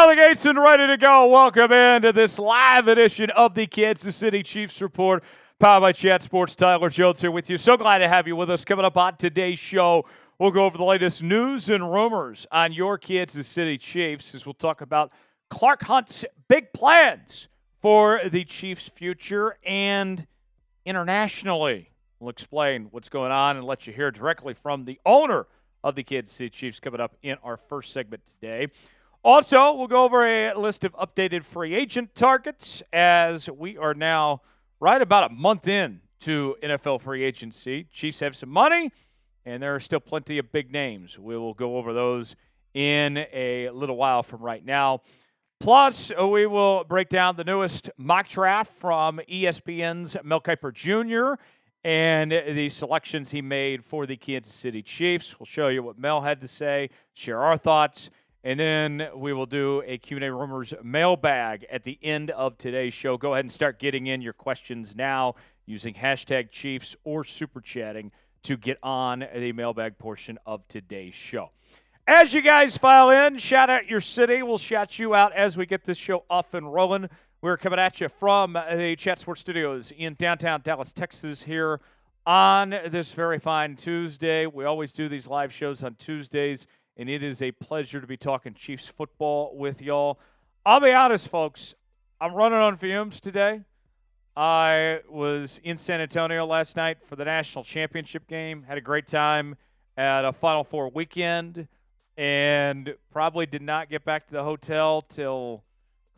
out of the gates and ready to go. Welcome into this live edition of the Kansas City Chiefs Report, powered by Chat Sports. Tyler Jones here with you. So glad to have you with us. Coming up on today's show, we'll go over the latest news and rumors on your Kansas City Chiefs as we'll talk about Clark Hunt's big plans for the Chiefs' future and internationally. We'll explain what's going on and let you hear directly from the owner of the Kansas City Chiefs coming up in our first segment today. Also, we'll go over a list of updated free agent targets as we are now right about a month in to NFL free agency. Chiefs have some money, and there are still plenty of big names. We will go over those in a little while from right now. Plus, we will break down the newest mock draft from ESPN's Mel Kiper Jr. and the selections he made for the Kansas City Chiefs. We'll show you what Mel had to say, share our thoughts, and then we will do a Q&A Rumors mailbag at the end of today's show. Go ahead and start getting in your questions now using hashtag Chiefs or Super Chatting to get on the mailbag portion of today's show. As you guys file in, shout out your city. We'll shout you out as we get this show off and rolling. We're coming at you from the Chat Sports Studios in downtown Dallas, Texas here on this very fine Tuesday. We always do these live shows on Tuesdays, and it is a pleasure to be talking Chiefs football with y'all. I'll be honest, folks, I'm running on fumes today. I was in San Antonio last night for the national championship game. Had a great time at a Final Four weekend, and probably did not get back to the hotel till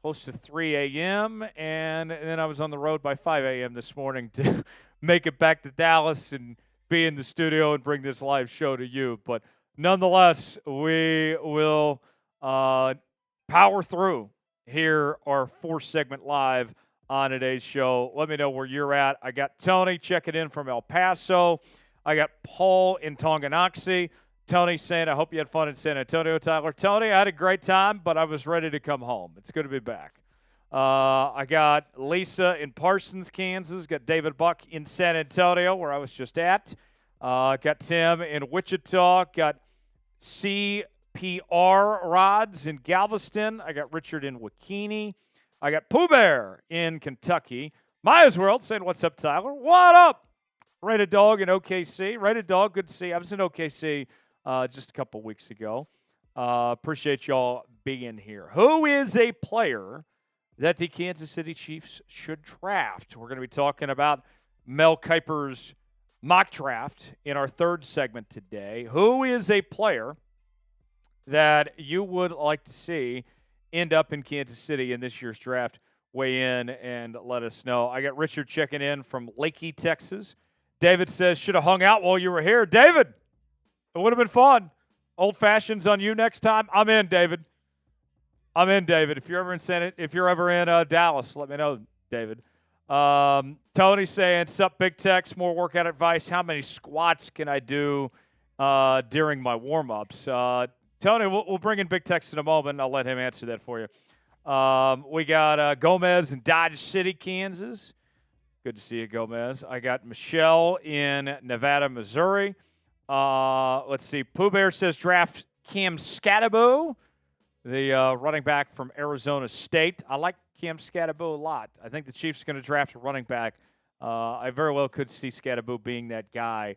close to 3 a.m., and then I was on the road by 5 a.m. this morning to make it back to Dallas and be in the studio and bring this live show to you. But nonetheless, we will power through here our fourth segment live on today's show. Let me know where you're at. I got Tony checking in from El Paso. I got Paul in Tonganoxie. Tony saying, I hope you had fun in San Antonio, Tyler. Tony, I had a great time, but I was ready to come home. It's good to be back. I got Lisa in Parsons, Kansas. Got David Buck in San Antonio, where I was just at. Got Tim in Wichita. Got CPR Rods in Galveston. I got Richard in Wakini. I got Pooh Bear in Kentucky. Maya's World saying, what's up, Tyler? What up? Rated Dog in OKC. Rated Dog, good to see you. I was in OKC just a couple weeks ago. Appreciate y'all being here. Who is a player that the Kansas City Chiefs should draft? We're going to be talking about Mel Kiper's mock draft in our third segment today. Who is a player that you would like to see end up in Kansas City in this year's draft? Weigh in and let us know. I got Richard checking in from Lakey, Texas. David says, should have hung out while you were here. David, it would have been fun. Old fashions on you next time. I'm in, David. I'm in, David. If you're ever in Dallas, let me know, David. Tony saying, sup, Big Tex, more workout advice. How many squats can I do during my warm-ups? Tony, we'll bring in Big Tex in a moment. I'll let him answer that for you. We got Gomez in Dodge City, Kansas. Good to see you, Gomez. I got Michelle in Nevada, Missouri. Let's see. Pooh Bear says draft Cam Scatabo, the running back from Arizona State. I like Cam Scatabo a lot. I think the Chiefs are going to draft a running back. I very well could see Scatabo being that guy.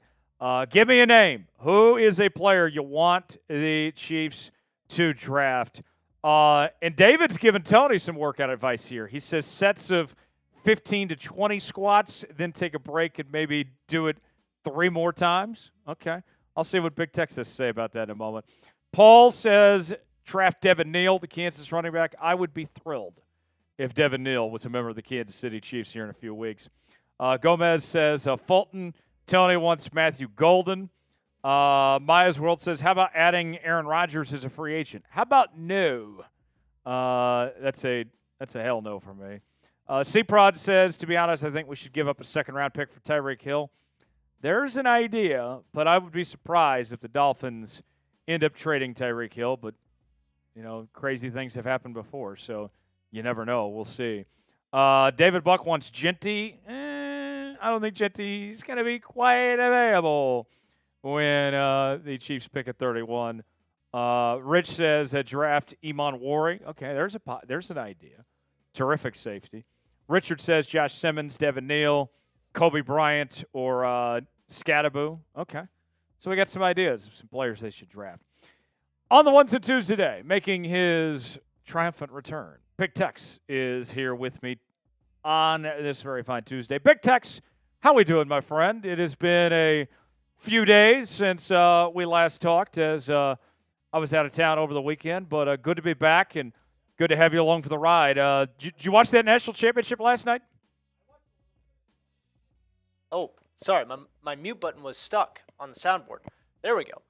Give me a name. Who is a player you want the Chiefs to draft? And David's giving Tony some workout advice here. He says sets of 15 to 20 squats, then take a break and maybe do it 3 more times. Okay. I'll see what Big Tex has to say about that in a moment. Paul says draft Devin Neal, the Kansas running back. I would be thrilled if Devin Neal was a member of the Kansas City Chiefs here in a few weeks. Gomez says Fulton. Tony wants Matthew Golden. Maya's World says, how about adding Aaron Rodgers as a free agent? How about no? That's a hell no for me. C-Prod says, to be honest, I think we should give up a second-round pick for Tyreek Hill. There's an idea, but I would be surprised if the Dolphins end up trading Tyreek Hill. But, crazy things have happened before, so you never know. We'll see. David Buck wants Genty. I don't think Genty's going to be quite available when the Chiefs pick at 31 Rich says draft Iman Wari. Okay, there's an idea. Terrific safety. Richard says Josh Simmons, Devin Neal, Kobe Bryant, or Scadaboo. Okay. So we got some ideas of some players they should draft. On the ones and twos today, making his triumphant return, Big Tex is here with me on this very fine Tuesday. Big Tex, how we doing, my friend? It has been a few days since we last talked as I was out of town over the weekend, but good to be back and good to have you along for the ride. Did you watch that national championship last night? Oh, sorry. My mute button was stuck on the soundboard. There we go.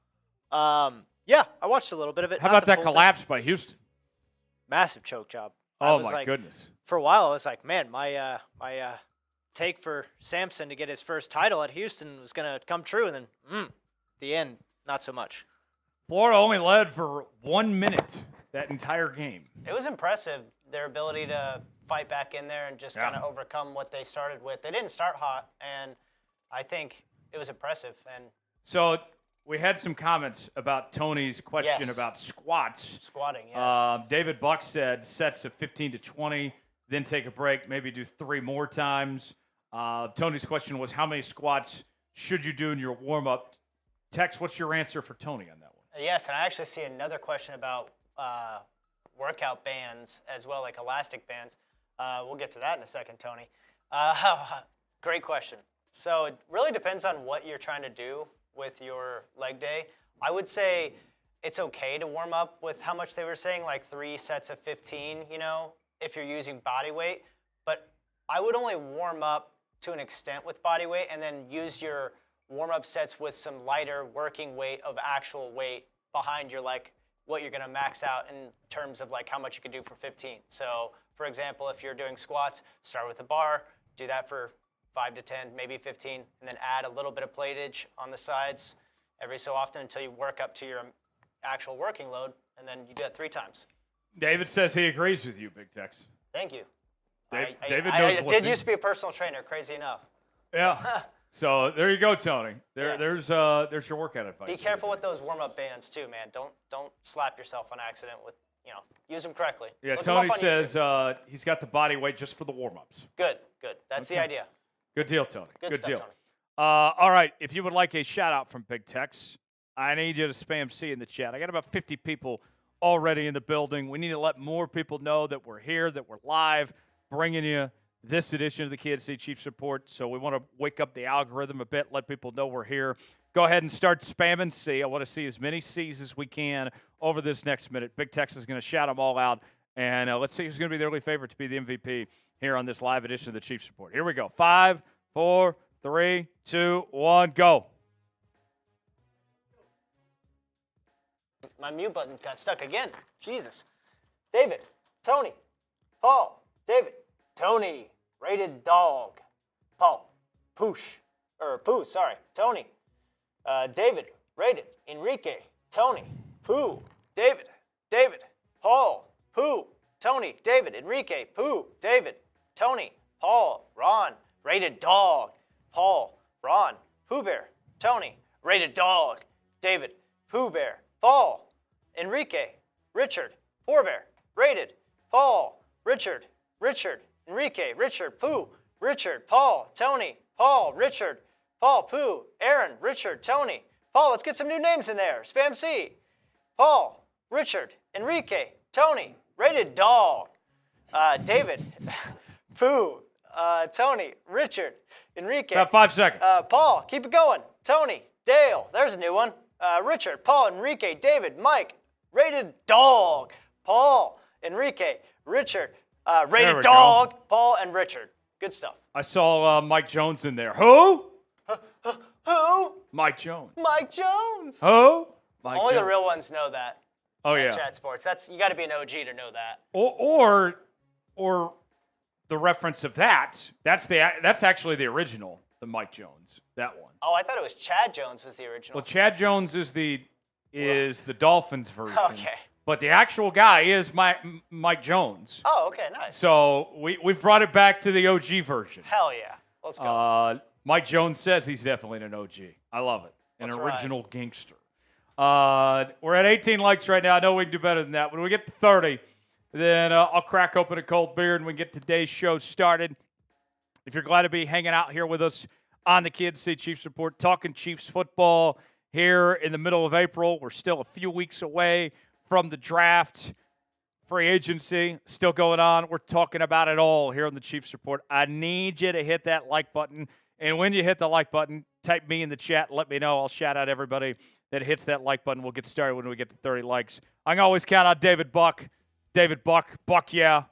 Yeah, I watched a little bit of it. How about that collapse by Houston? Massive choke job. Oh, my goodness. For a while, I was like, man, my take for Samson to get his first title at Houston was going to come true, and then the end, not so much. Florida only led for 1 minute that entire game. It was impressive, their ability to fight back in there and just kind of overcome what they started with. They didn't start hot, and I think it was impressive. And so we had some comments about Tony's question about squats. Squatting, yes. David Buck said sets of 15 to 20, then take a break, maybe do 3 more times. Tony's question was, how many squats should you do in your warm-up? Tex, what's your answer for Tony on that one? Yes, and I actually see another question about workout bands as well, like elastic bands. We'll get to that in a second, Tony. Great question. So it really depends on what you're trying to do with your leg day. I would say it's okay to warm up with how much they were saying, like 3 sets of 15, if you're using body weight. But I would only warm up to an extent with body weight and then use your warm-up sets with some lighter working weight of actual weight behind your, what you're going to max out in terms of how much you can do for 15. So, for example, if you're doing squats, start with a bar, do that for 5 to 10, maybe 15, and then add a little bit of platage on the sides every so often until you work up to your actual working load, and then you do that 3 times. David says he agrees with you, Big Tex. Thank you. David knows I did used to be a personal trainer, crazy enough. Yeah. So there you go, Tony. There's your workout advice. Be careful with those warm-up bands too, man. Don't slap yourself on accident with, use them correctly. Yeah, Tony says he's got the body weight just for the warm-ups. Good. That's the idea. Good deal, Tony. Good stuff, deal. Tony. All right, if you would like a shout-out from Big Tex, I need you to spam C in the chat. I got about 50 people already in the building. We need to let more people know that we're here, that we're live, bringing you this edition of the Kansas City Chiefs Report. So we want to wake up the algorithm a bit, let people know we're here. Go ahead and start spamming C. I want to see as many C's as we can over this next minute. Big Tex is going to shout them all out. And let's see who's going to be the early favorite to be the MVP here on this live edition of the Chiefs Report. Here we go. 5, 4, 3, 2, 1, go. My mute button got stuck again. Jesus. David, Tony, Paul, David, Tony, rated dog. Paul, Pooh, sorry. Tony, David, rated. Enrique, Tony, Pooh, David, Paul, Pooh, Tony, David, Enrique, Pooh, David, Tony, Paul, Ron, rated dog. Paul, Ron, Pooh Bear, Tony, rated dog. David, Pooh Bear, Paul, Enrique, Richard, Poor Bear, rated. Paul, Richard, Enrique, Richard, Pooh, Richard, Paul, Tony, Paul, Richard, Paul, Pooh, Aaron, Richard, Tony. Paul, let's get some new names in there. Spam C. Paul, Richard, Enrique, Tony, rated dog. David, Pooh, Tony, Richard, Enrique. About 5 seconds. Paul, keep it going. Tony, Dale, there's a new one. Richard, Paul, Enrique, David, Mike, rated dog. Paul, Enrique, Richard, rated dog. Paul and Richard. Good stuff. I saw Mike Jones in there. Who? Who? Mike Jones. Mike Jones. Who? Mike Only Jones. the real ones know that. Oh yeah. Chat Sports. You got to be an OG to know that. Or the reference of that. That's actually the original, the Mike Jones. That one. Oh, I thought it was Chad Jones was the original. Well, Chad Jones is the Dolphins version. Okay. But the actual guy is Mike Jones. Oh, okay, nice. So we've brought it back to the OG version. Hell yeah. Let's go. Mike Jones says he's definitely an OG. I love it. An That's original gangster. We're at 18 likes right now. I know we can do better than that. When we get to 30, then I'll crack open a cold beer and we can get today's show started. If you're glad to be hanging out here with us on the Kansas City Chiefs Report, talking Chiefs football here in the middle of April. We're still a few weeks away from the draft. Free agency still going on. We're talking about it all here on the Chiefs Report. I need you to hit that like button. And when you hit the like button, type me in the chat and let me know. I'll shout out everybody that hits that like button. We'll get started when we get to 30 likes. I can always count on David Buck. David Buck, yeah,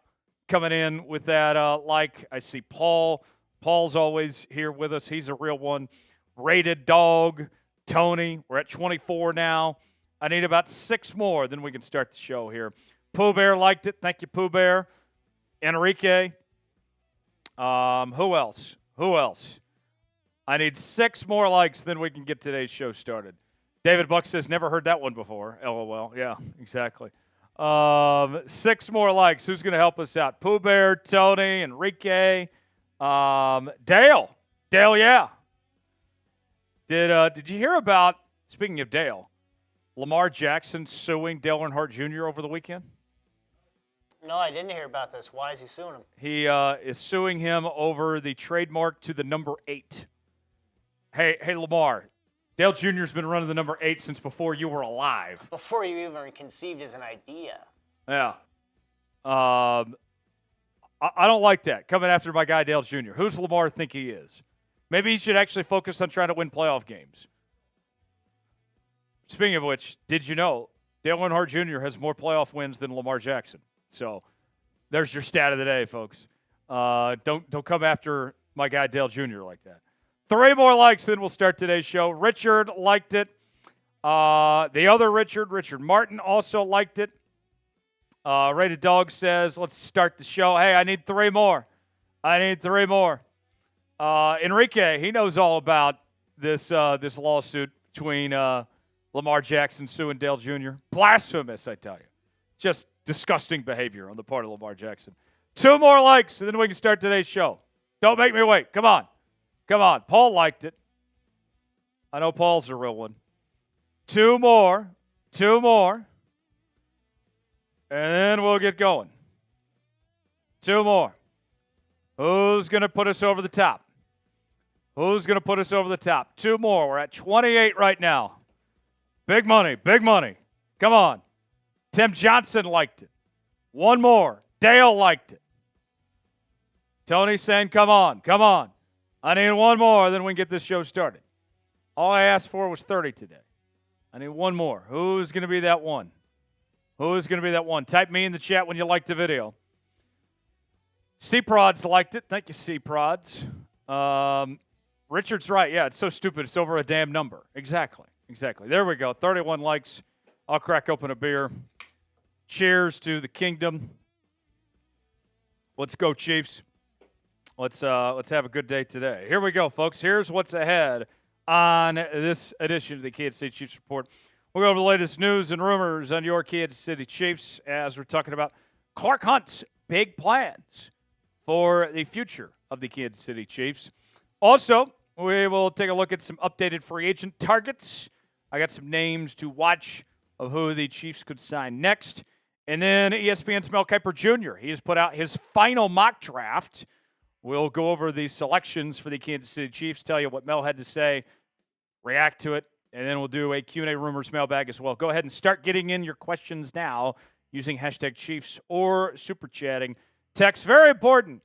coming in with that like. I see Paul. Paul's always here with us. He's a real one. Rated Dog. Tony. We're at 24 now. I need about 6 more, then we can start the show here. Pooh Bear liked it. Thank you, Pooh Bear. Enrique. Who else? I need 6 more likes, then we can get today's show started. David Buck says, never heard that one before. LOL. Yeah, exactly. 6 more likes. Who's going to help us out? Pooh Bear, Tony, Enrique, Dale. Dale, yeah. Did you hear about, speaking of Dale, Lamar Jackson suing Dale Earnhardt Jr. over the weekend? No, I didn't hear about this. Why is he suing him? He is suing him over the trademark to the number 8. Hey, Lamar, Dale Jr.'s been running the number 8 since before you were alive. Before you even conceived as an idea. Yeah. I don't like that, coming after my guy Dale Jr. Who's Lamar think he is? Maybe he should actually focus on trying to win playoff games. Speaking of which, did you know Dale Earnhardt Jr. has more playoff wins than Lamar Jackson? So there's your stat of the day, folks. Don't come after my guy Dale Jr. like that. 3 more likes, then we'll start today's show. Richard liked it. The other Richard Martin, also liked it. Rated Dog says, let's start the show. Hey, I need 3 more. Enrique, he knows all about this lawsuit between Lamar Jackson suing Dale Jr. Blasphemous, I tell you. Just disgusting behavior on the part of Lamar Jackson. 2 more likes, and then we can start today's show. Don't make me wait. Come on. Paul liked it. I know Paul's a real one. 2 more. And then we'll get going. 2 more. Who's going to put us over the top? 2 more. We're at 28 right now. Big money. Come on. Tim Johnson liked it. 1 more. Dale liked it. Tony's saying, come on. I need 1 more, then we can get this show started. All I asked for was 30 today. I need 1 more. Who's going to be that one? Type me in the chat when you like the video. C-Prods liked it. Thank you, C-Prods. Richard's right. Yeah, it's so stupid. It's over a damn number. Exactly. There we go. 31 likes. I'll crack open a beer. Cheers to the kingdom. Let's go, Chiefs. Let's have a good day today. Here we go, folks. Here's what's ahead on this edition of the Kansas City Chiefs Report. We'll go over the latest news and rumors on your Kansas City Chiefs as we're talking about Clark Hunt's big plans for the future of the Kansas City Chiefs. Also, we will take a look at some updated free agent targets. I got some names to watch of who the Chiefs could sign next. And then ESPN's Mel Kiper Jr. He has put out his final mock draft. We'll go over the selections for the Kansas City Chiefs, tell you what Mel had to say, react to it, and then we'll do a Q&A rumors mailbag as well. Go ahead and start getting in your questions now using hashtag Chiefs or super chatting. Text, very important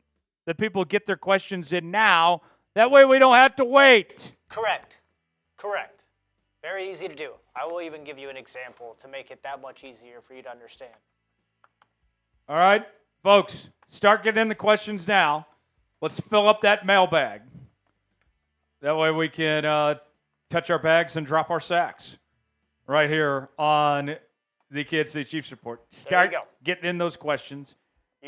that people get their questions in now. That way we don't have to wait. Correct. Very easy to do. I will even give you an example to make it that much easier for you to understand. All right, folks, start getting in the questions now. Let's fill up that mailbag. That way we can touch our bags and drop our sacks right here on the Kansas City Chiefs Report. Start getting in those questions.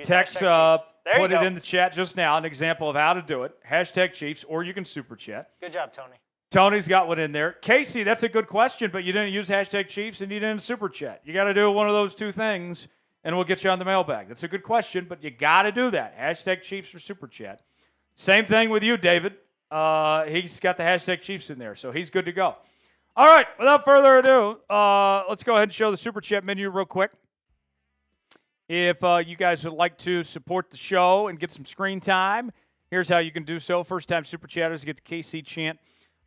Text, put it in the chat just now, an example of how to do it. Hashtag Chiefs, or you can super chat. Good job, Tony. Tony's got one in there. Casey, that's a good question, but you didn't use hashtag Chiefs and you didn't super chat. You got to do one of those 2 things, and we'll get you on the mailbag. That's a good question, but you got to do that. Hashtag Chiefs or super chat. Same thing with you, David. He's got the hashtag Chiefs in there, so he's good to go. All right, without further ado, let's go ahead and show the Super Chat menu real quick. If you guys would like to support the show and get some screen time, here's how you can do so. First-time Super Chatters get the KC chant.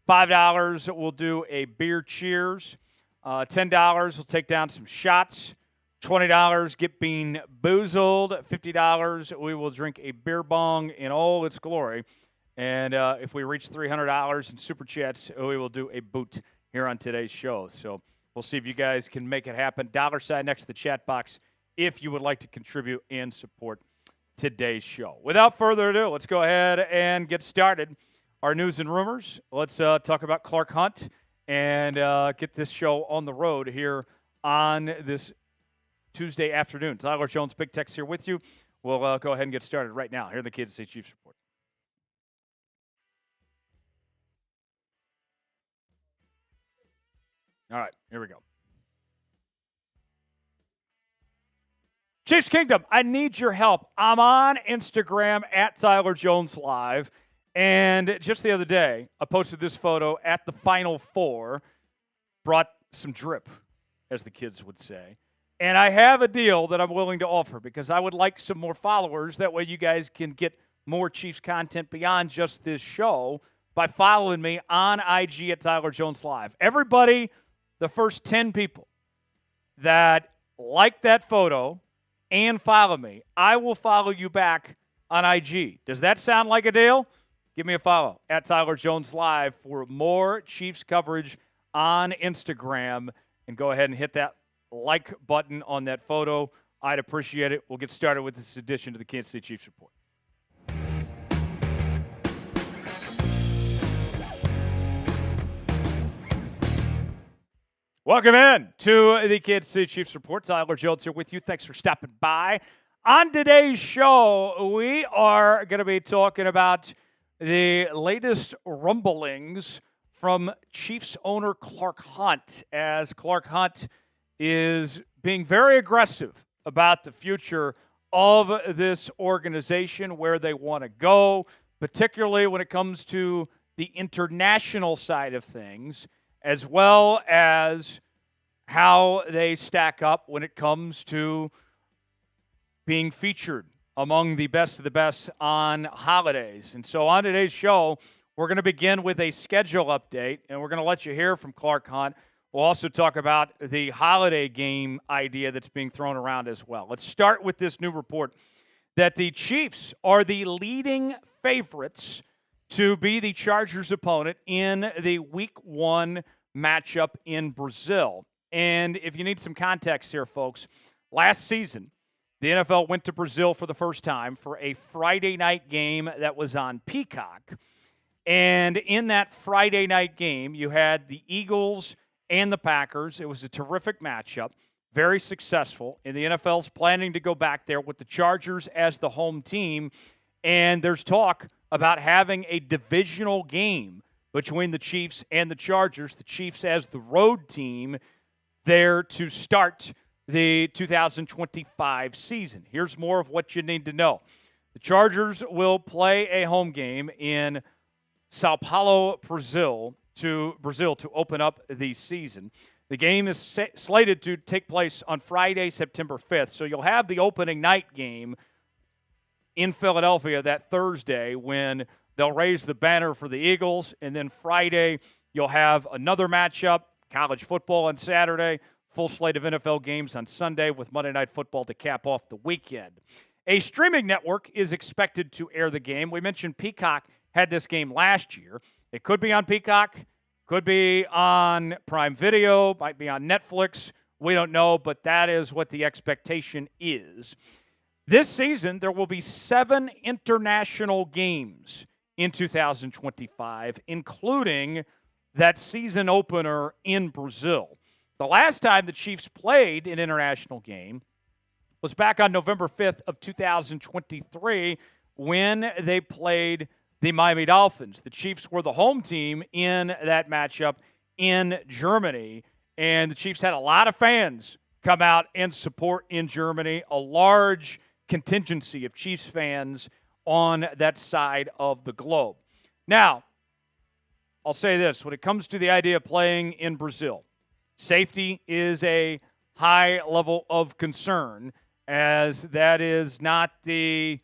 $5 will do a beer cheers. $10 will take down some shots. $20 get being boozled. $50 we will drink a beer bong in all its glory. And if we reach $300 in Super Chats, we will do a boot here on today's show. So we'll see if you guys can make it happen. $sign next to the chat box if you would like to contribute and support today's show. Without further ado, let's go ahead and get started. Our news and rumors. Let's talk about Clark Hunt and get this show on the road here on this Tuesday afternoon. Tyler Jones, Big Tex here with you. We'll go ahead and get started right now here in the Kansas City Chiefs Report. All right, here we go. Chiefs Kingdom, I need your help. I'm on Instagram at Tyler Jones Live. And just the other day, I posted this photo at the Final Four. Brought some drip, as the kids would say. And I have a deal that I'm willing to offer because I would like some more followers. That way you guys can get more Chiefs content beyond just this show by following me on IG at Tyler Jones Live. Everybody, the first 10 people that like that photo and follow me, I will follow you back on IG. Does that sound like a deal? Give me a follow at Tyler Jones Live for more Chiefs coverage on Instagram. And go ahead and hit that like button on that photo. I'd appreciate it. We'll get started with this edition of the Kansas City Chiefs Report. Welcome in to the Kansas City Chiefs Report. Tyler Jones here with you. Thanks for stopping by. On today's show, we are going to be talking about the latest rumblings from Chiefs owner Clark Hunt, as Clark Hunt is being very aggressive about the future of this organization, where they want to go, particularly when it comes to the international side of things, as well as how they stack up when it comes to being featured among the best of the best on holidays. And so on today's show, we're going to begin with a schedule update, and we're going to let you hear from Clark Hunt. We'll also talk about the holiday game idea that's being thrown around as well. Let's start with this new report that the Chiefs are the leading favorites to be the Chargers' opponent in the Week 1 matchup in Brazil. And if you need some context here, folks, last season, the NFL went to Brazil for the first time for a Friday night game that was on Peacock. And in that Friday night game, you had the Eagles and the Packers. It was a terrific matchup, very successful. And the NFL's planning to go back there with the Chargers as the home team. And there's talk about having a divisional game between the Chiefs and the Chargers, the Chiefs as the road team there to start the 2025 season. Here's more of what you need to know. The Chargers will play a home game in Sao Paulo, Brazil to open up the season. The game is slated to take place on Friday, September 5th. So you'll have the opening night game in Philadelphia that Thursday when they'll raise the banner for the Eagles. And then Friday, you'll have another matchup, college football on Saturday, full slate of NFL games on Sunday with Monday Night Football to cap off the weekend. A streaming network is expected to air the game. We mentioned Peacock had this game last year. It could be on Peacock, could be on Prime Video, might be on Netflix. We don't know, but that is what the expectation is. This season, there will be 7 international games in 2025, including that season opener in Brazil. The last time the Chiefs played an international game was back on November 5th of 2023 when they played the Miami Dolphins. The Chiefs were the home team in that matchup in Germany, and the Chiefs had a lot of fans come out and support in Germany, a large contingency of Chiefs fans on that side of the globe. Now, I'll say this. When it comes to the idea of playing in Brazil, safety is a high level of concern, as that is not the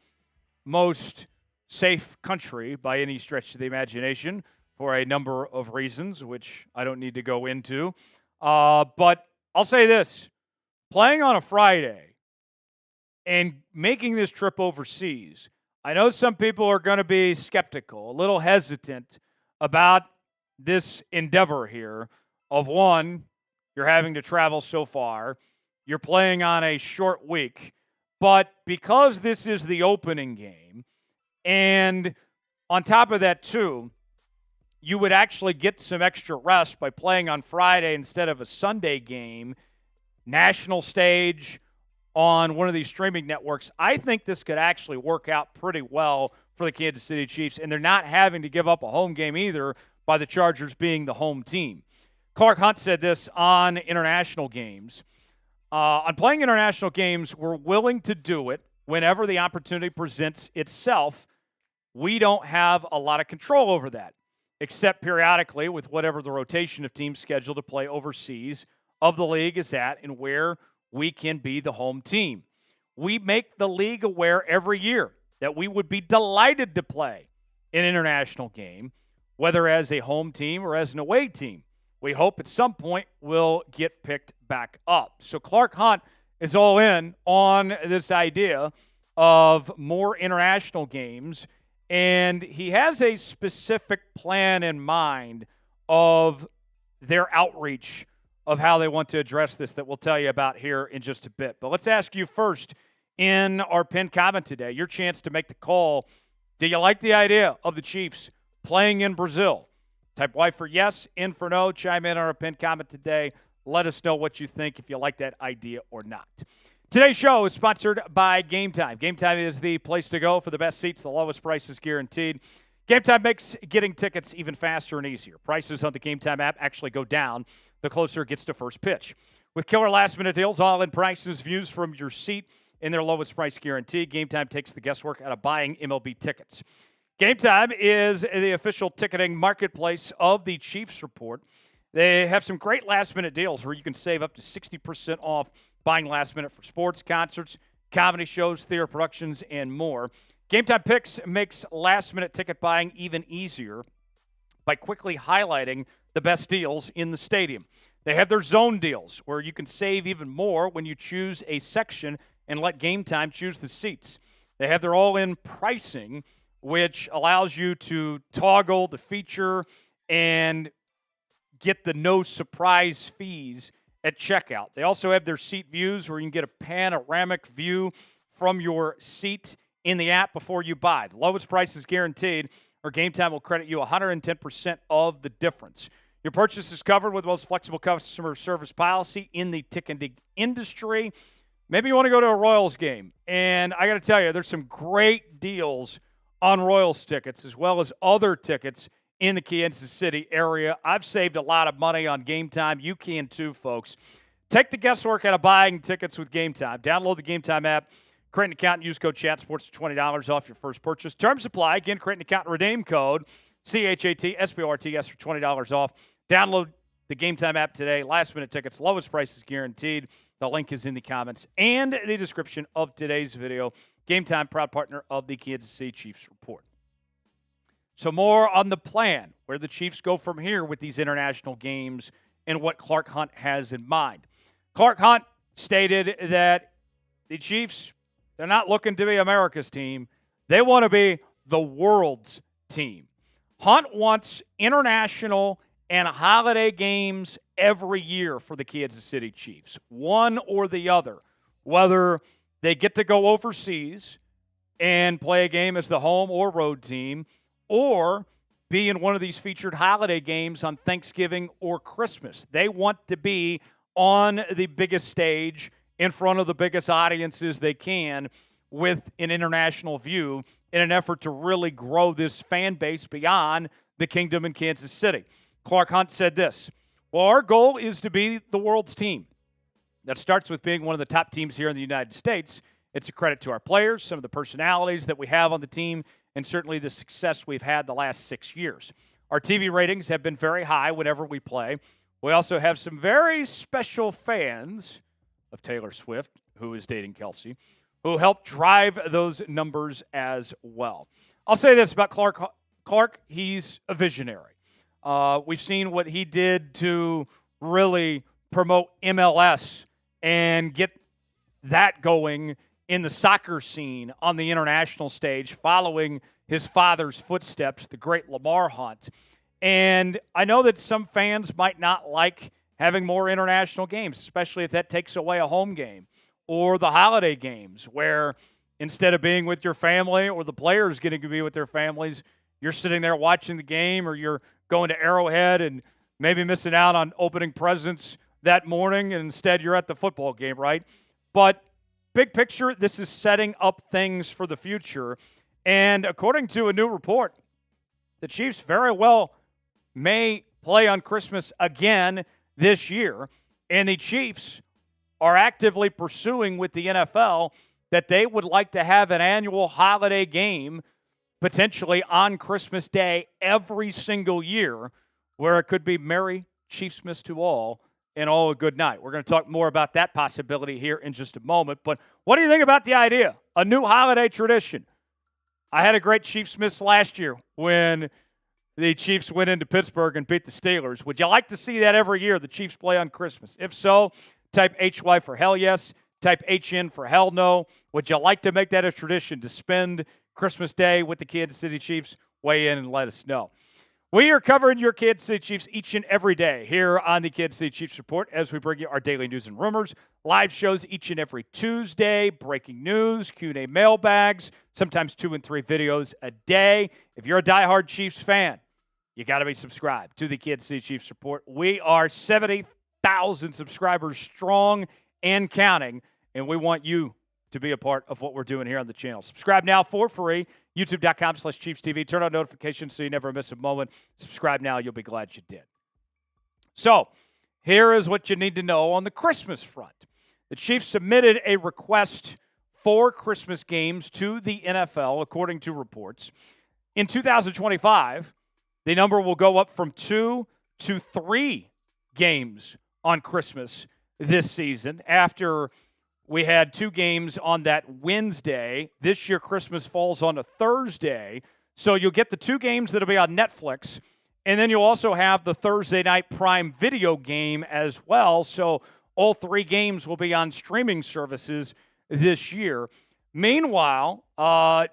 most safe country by any stretch of the imagination for a number of reasons, which I don't need to go into. But I'll say this. Playing on a Friday and making this trip overseas, I know some people are going to be skeptical, a little hesitant about this endeavor here of, one, you're having to travel so far, you're playing on a short week, but because this is the opening game, and on top of that, too, you would actually get some extra rest by playing on Friday instead of a Sunday game, national stage on one of these streaming networks. I think this could actually work out pretty well for the Kansas City Chiefs, and they're not having to give up a home game either by the Chargers being the home team. Clark Hunt said this on international games. On playing international games, we're willing to do it whenever the opportunity presents itself. We don't have a lot of control over that, except periodically with whatever the rotation of teams scheduled to play overseas of the league is at and where we can be the home team. We make the league aware every year that we would be delighted to play an international game, whether as a home team or as an away team. We hope at some point we'll get picked back up. So Clark Hunt is all in on this idea of more international games, and he has a specific plan in mind of their outreach of how they want to address this that we'll tell you about here in just a bit. But let's ask you first in our pinned comment today, your chance to make the call. Do you like the idea of the Chiefs playing in Brazil? Type Y for yes, N for no. Chime in on our pinned comment today. Let us know what you think, if you like that idea or not. Today's show is sponsored by Game Time. Game Time is the place to go for the best seats, the lowest prices guaranteed. Game Time makes getting tickets even faster and easier. Prices on the Game Time app actually go down the closer it gets to first pitch. With killer last-minute deals, all-in prices, views from your seat, and their lowest price guarantee, Game Time takes the guesswork out of buying MLB tickets. Game Time is the official ticketing marketplace of the Chiefs Report. They have some great last-minute deals where you can save up to 60% off buying last minute for sports, concerts, comedy shows, theater productions, and more. Game Time Picks makes last-minute ticket buying even easier by quickly highlighting the best deals in the stadium. They have their zone deals where you can save even more when you choose a section and let Game Time choose the seats. They have their all-in pricing, which allows you to toggle the feature and get the no surprise fees at checkout. They also have their seat views where you can get a panoramic view from your seat in the app before you buy. The lowest price is guaranteed, or Game Time will credit you 110% of the difference. Your purchase is covered with the most flexible customer service policy in the ticketing industry. Maybe you want to go to a Royals game, and I got to tell you, there's some great deals on Royals tickets as well as other tickets in the Kansas City area. I've saved a lot of money on Game Time. You can too, folks. Take the guesswork out of buying tickets with Game Time. Download the Game Time app, create an account, and use code CHATSPORTS for $20 off your first purchase. Terms apply. Again, create an account and redeem code CHATSPORTS for $20 off. Download the Game Time app today. Last-minute tickets, lowest prices guaranteed. The link is in the comments and the description of today's video. Game Time, proud partner of the Kansas City Chiefs Report. So more on the plan, where the Chiefs go from here with these international games and what Clark Hunt has in mind. Clark Hunt stated that the Chiefs, they're not looking to be America's team. They want to be the world's team. Hunt wants international and holiday games every year for the Kansas City Chiefs, one or the other, whether they get to go overseas and play a game as the home or road team, or be in one of these featured holiday games on Thanksgiving or Christmas. They want to be on the biggest stage in front of the biggest audiences they can with an international view in an effort to really grow this fan base beyond the kingdom in Kansas City. Clark Hunt said this, well, our goal is to be the world's team. That starts with being one of the top teams here in the United States. It's a credit to our players, some of the personalities that we have on the team, and certainly the success we've had the last 6 years. Our TV ratings have been very high whenever we play. We also have some very special fans of Taylor Swift, who is dating Kelsey, who help drive those numbers as well. I'll say this about Clark. Clark, he's a visionary. We've seen what he did to really promote MLS and get that going in the soccer scene on the international stage, following his father's footsteps, the great Lamar Hunt. And I know that some fans might not like having more international games, especially if that takes away a home game or the holiday games, where instead of being with your family or the players getting to be with their families, you're sitting there watching the game, or you're going to Arrowhead and maybe missing out on opening presents that morning, and instead you're at the football game, right? But big picture, this is setting up things for the future. And according to a new report, the Chiefs very well may play on Christmas again this year. And the Chiefs are actively pursuing with the NFL that they would like to have an annual holiday game potentially on Christmas Day every single year, where it could be Merry Chiefsmas to all and all a good night. We're going to talk more about that possibility here in just a moment. But what do you think about the idea? A new holiday tradition. I had a great Chiefsmas last year when the Chiefs went into Pittsburgh and beat the Steelers. Would you like to see that every year, the Chiefs play on Christmas? If so, type HY for hell yes. Type HN for hell no. Would you like to make that a tradition to spend Christmas Day with the Kansas City Chiefs? Weigh in and let us know. We are covering your Kansas City Chiefs each and every day here on the Kansas City Chiefs Report as we bring you our daily news and rumors, live shows each and every Tuesday, breaking news, Q&A mailbags, sometimes 2 and 3 videos a day. If you're a diehard Chiefs fan, you got to be subscribed to the Kansas City Chiefs Report. We are 70,000 subscribers strong and counting, and we want you to be a part of what we're doing here on the channel. Subscribe now for free, youtube.com/ChiefsTV. Turn on notifications so you never miss a moment. Subscribe now. You'll be glad you did. So here is what you need to know on the Christmas front. The Chiefs submitted a request for Christmas games to the NFL, according to reports. In 2025, the number will go up from 2 to 3 games on Christmas this season, after we had 2 games on that Wednesday. This year, Christmas falls on a Thursday. So you'll get the 2 games that'll be on Netflix, and then you'll also have the Thursday night Prime Video game as well. So all 3 games will be on streaming services this year. Meanwhile,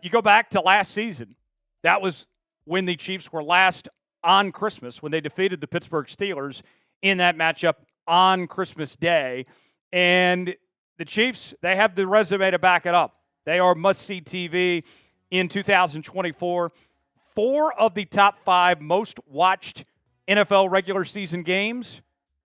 you go back to last season. That was when the Chiefs were last on Christmas, when they defeated the Pittsburgh Steelers in that matchup on Christmas Day. And the Chiefs, they have the resume to back it up. They are must-see TV in 2024. 4 of the top 5 most-watched NFL regular season games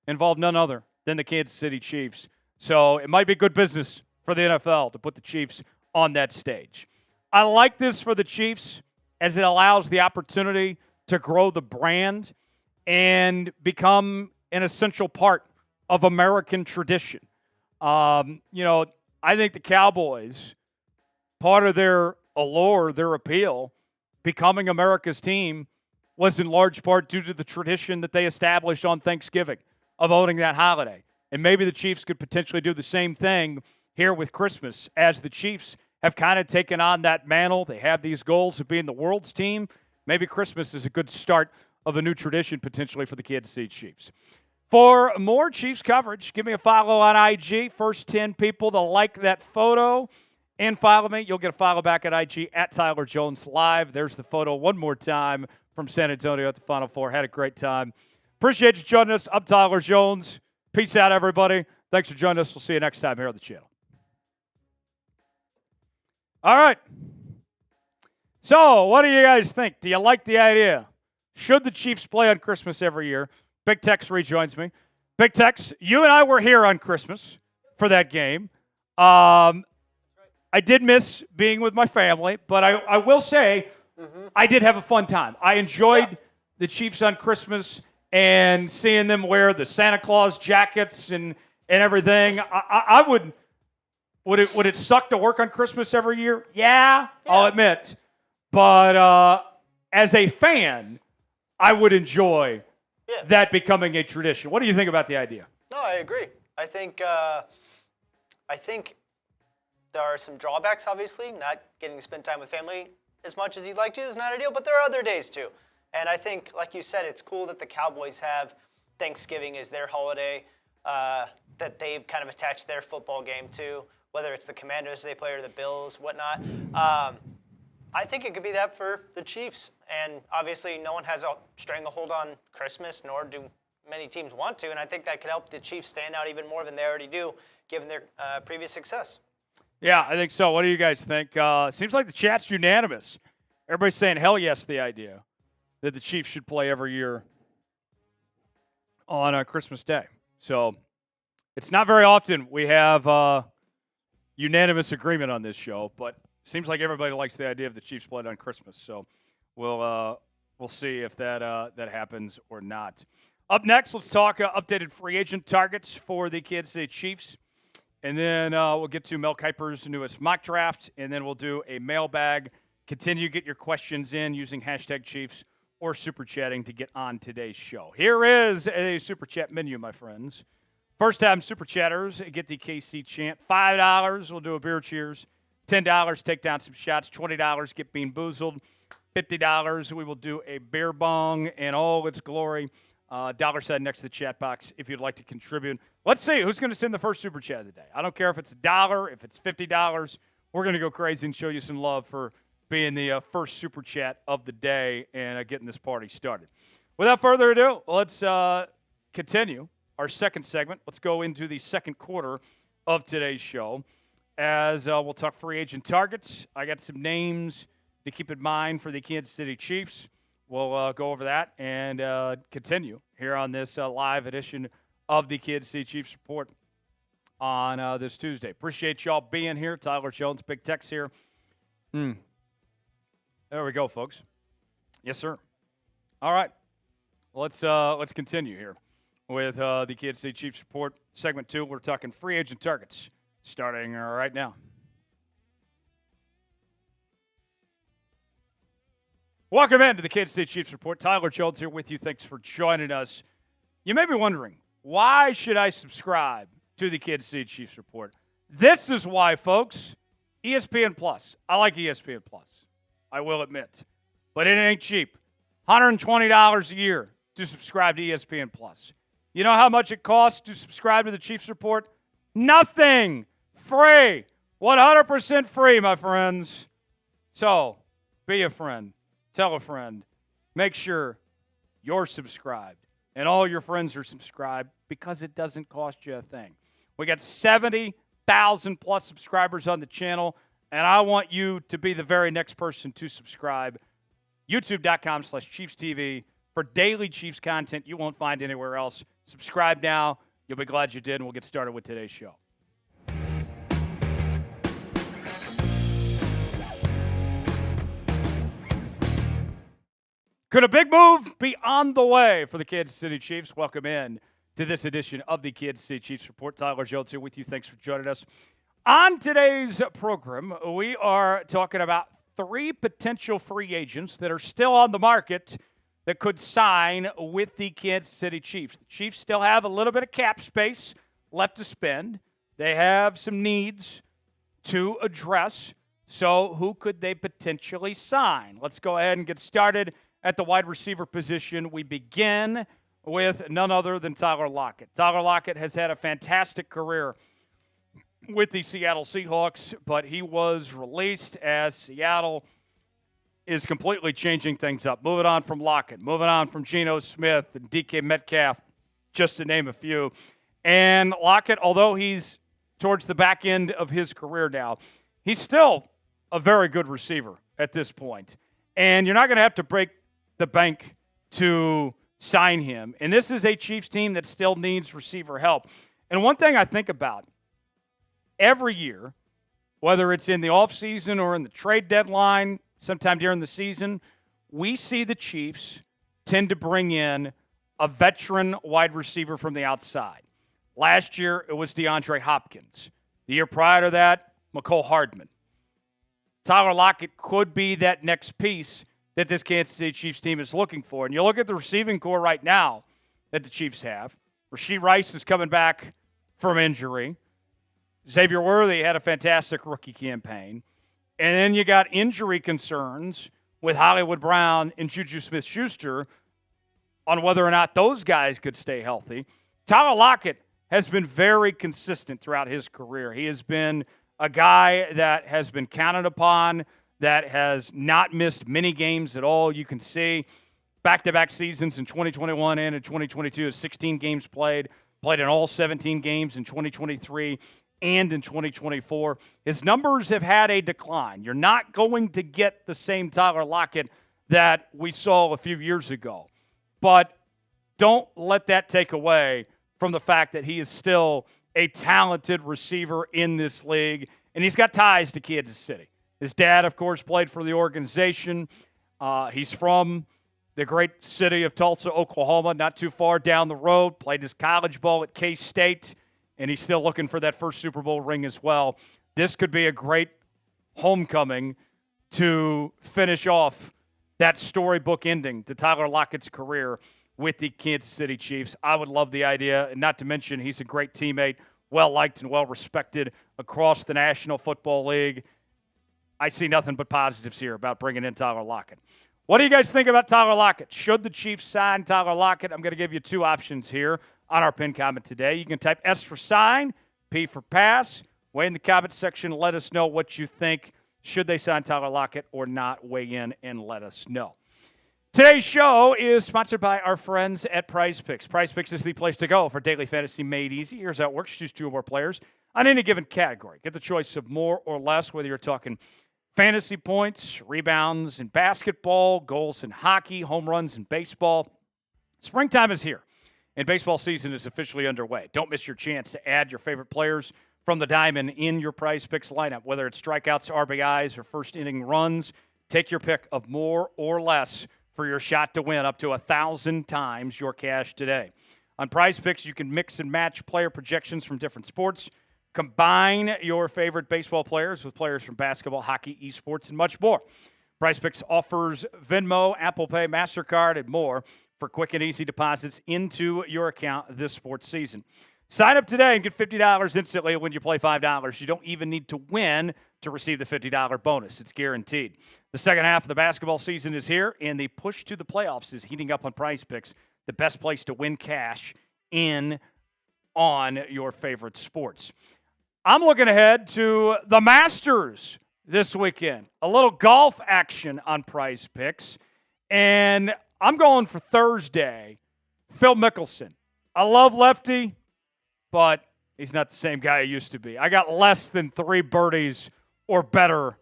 involve none other than the Kansas City Chiefs. So it might be good business for the NFL to put the Chiefs on that stage. I like this for the Chiefs, as it allows the opportunity to grow the brand and become an essential part of American tradition. I think the Cowboys, part of their allure, their appeal, becoming America's team, was in large part due to the tradition that they established on Thanksgiving of owning that holiday. And maybe the Chiefs could potentially do the same thing here with Christmas, as the Chiefs have kind of taken on that mantle. They have these goals of being the world's team. Maybe Christmas is a good start of a new tradition potentially for the Kansas City Chiefs. For more Chiefs coverage, give me a follow on IG. First 10 people to like that photo and follow me, you'll get a follow back at IG at Tyler Jones Live. There's the photo one more time from San Antonio at the Final Four. Had a great time. Appreciate you joining us. I'm Tyler Jones. Peace out, everybody. Thanks for joining us. We'll see you next time here on the channel. All right. So, what do you guys think? Do you like the idea? Should the Chiefs play on Christmas every year? Big Tex rejoins me. Big Tex, you and I were here on Christmas for that game. I did miss being with my family, but I will say I did have a fun time. I enjoyed the Chiefs on Christmas and seeing them wear the Santa Claus jackets and everything. I would it suck to work on Christmas every year? Yeah, I'll admit. But as a fan, I would enjoy Yeah. that becoming a tradition. What do you think about the idea? No, I agree. I think there are some drawbacks, obviously. Not getting to spend time with family as much as you'd like to is not ideal, but there are other days too. And I think, like you said, it's cool that the Cowboys have Thanksgiving as their holiday that they've kind of attached their football game to, whether it's the Commanders they play or the Bills, whatnot. I think it could be that for the Chiefs. And obviously no one has a stranglehold on Christmas, nor do many teams want to. And I think that could help the Chiefs stand out even more than they already do, given their previous success. Yeah, I think so. What do you guys think? Seems like the chat's unanimous. Everybody's saying hell yes to the idea that the Chiefs should play every year on Christmas Day. So it's not very often we have unanimous agreement on this show, but seems like everybody likes the idea of the Chiefs playing on Christmas. So we'll see if that happens or not. Up next, let's talk updated free agent targets for the Kansas City Chiefs. And then we'll get to Mel Kiper's newest mock draft, and then we'll do a mailbag. Continue to get your questions in using hashtag Chiefs or Super Chatting to get on today's show. Here is a Super Chat menu, my friends. First time Super Chatters get the KC chant. $5, we'll do a beer cheers. $10, take down some shots. $20, get bean boozled. $50, we will do a beer bong in all its glory. Dollar sign next to the chat box if you'd like to contribute. Let's see who's going to send the first Super Chat of the day. I don't care if it's $1, if it's $50. We're going to go crazy and show you some love for being the first Super Chat of the day and getting this party started. Without further ado, let's continue our second segment. Let's go into the second quarter of today's show as we'll talk free agent targets. I got some names to keep in mind for the Kansas City Chiefs. We'll go over that and continue here on this live edition of the Kansas City Chiefs Report on this Tuesday. Appreciate y'all being here. Tyler Jones, Big Tex here. There we go, folks. Yes, sir. All right. Let's continue here with the Kansas City Chiefs Report. Segment 2, we're talking free agent targets starting right now. Welcome into the Kansas City Chiefs Report. Tyler Jones here with you. Thanks for joining us. You may be wondering, why should I subscribe to the Kansas City Chiefs Report? This is why, folks. ESPN Plus. I like ESPN Plus. I will admit. But it ain't cheap. $120 a year to subscribe to ESPN Plus. You know how much it costs to subscribe to the Chiefs Report? Nothing. Free. 100% free, my friends. So, be a friend. Tell a friend. Make sure you're subscribed and all your friends are subscribed because it doesn't cost you a thing. We got 70,000 plus subscribers on the channel, and I want you to be the very next person to subscribe. YouTube.com/ChiefsTV for daily Chiefs content you won't find anywhere else. Subscribe now. You'll be glad you did, and we'll get started with today's show. Could a big move be on the way for the Kansas City Chiefs? Welcome in to this edition of the Kansas City Chiefs Report. Tyler Jones here with you. Thanks for joining us. On today's program, we are talking about 3 potential free agents that are still on the market that could sign with the Kansas City Chiefs. The Chiefs still have a little bit of cap space left to spend. They have some needs to address. So who could they potentially sign? Let's go ahead and get started. At the wide receiver position, we begin with none other than Tyler Lockett. Tyler Lockett has had a fantastic career with the Seattle Seahawks, but he was released as Seattle is completely changing things up. Moving on from Lockett, moving on from Geno Smith and DK Metcalf, just to name a few. And Lockett, although he's towards the back end of his career now, he's still a very good receiver at this point. And you're not going to have to break the bank to sign him. And this is a Chiefs team that still needs receiver help. And one thing I think about every year, whether it's in the offseason or in the trade deadline, sometime during the season, we see the Chiefs tend to bring in a veteran wide receiver from the outside. Last year, it was DeAndre Hopkins. The year prior to that, McCole Hardman. Tyler Lockett could be that next piece that this Kansas City Chiefs team is looking for. And you look at the receiving core right now that the Chiefs have. Rashee Rice is coming back from injury. Xavier Worthy had a fantastic rookie campaign. And then you got injury concerns with Hollywood Brown and Juju Smith-Schuster on whether or not those guys could stay healthy. Tyler Lockett has been very consistent throughout his career. He has been a guy that has been counted upon, that has not missed many games at all. You can see back-to-back seasons in 2021 and in 2022, 16 games played in all 17 games in 2023 and in 2024. His numbers have had a decline. You're not going to get the same Tyler Lockett that we saw a few years ago. But don't let that take away from the fact that he is still a talented receiver in this league, and he's got ties to Kansas City. His dad, of course, played for the organization. He's from the great city of Tulsa, Oklahoma, not too far down the road, played his college ball at K-State, and he's still looking for that first Super Bowl ring as well. This could be a great homecoming to finish off that storybook ending to Tyler Lockett's career with the Kansas City Chiefs. I would love the idea, and not to mention he's a great teammate, well-liked and well-respected across the National Football League. I see nothing but positives here about bringing in Tyler Lockett. What do you guys think about Tyler Lockett? Should the Chiefs sign Tyler Lockett? I'm going to give you two options here on our pinned comment today. You can type S for sign, P for pass. Weigh in the comment section. Let us know what you think. Should they sign Tyler Lockett or not? Weigh in and let us know. Today's show is sponsored by our friends at Prize Picks. Prize Picks is the place to go for daily fantasy made easy. Here's how it works. Choose two or more players on any given category. Get the choice of more or less, whether you're talking fantasy points, rebounds in basketball, goals in hockey, home runs in baseball. Springtime is here, and baseball season is officially underway. Don't miss your chance to add your favorite players from the diamond in your Prize Picks lineup, whether it's strikeouts, RBIs, or first inning runs. Take your pick of more or less for your shot to win up to 1,000 times your cash today. On Prize Picks, you can mix and match player projections from different sports, combine your favorite baseball players with players from basketball, hockey, esports, and much more. Prize Picks offers Venmo, Apple Pay, MasterCard, and more for quick and easy deposits into your account this sports season. Sign up today and get $50 instantly when you play $5. You don't even need to win to receive the $50 bonus. It's guaranteed. The second half of the basketball season is here, and the push to the playoffs is heating up on Prize Picks, the best place to win cash on your favorite sports. I'm looking ahead to the Masters this weekend. A little golf action on Prize Picks, and I'm going for Thursday, Phil Mickelson. I love Lefty, but he's not the same guy he used to be. I got less than 3 birdies or better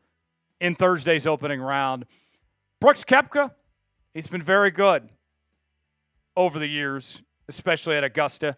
in Thursday's opening round. Brooks Koepka, he's been very good over the years, especially at Augusta.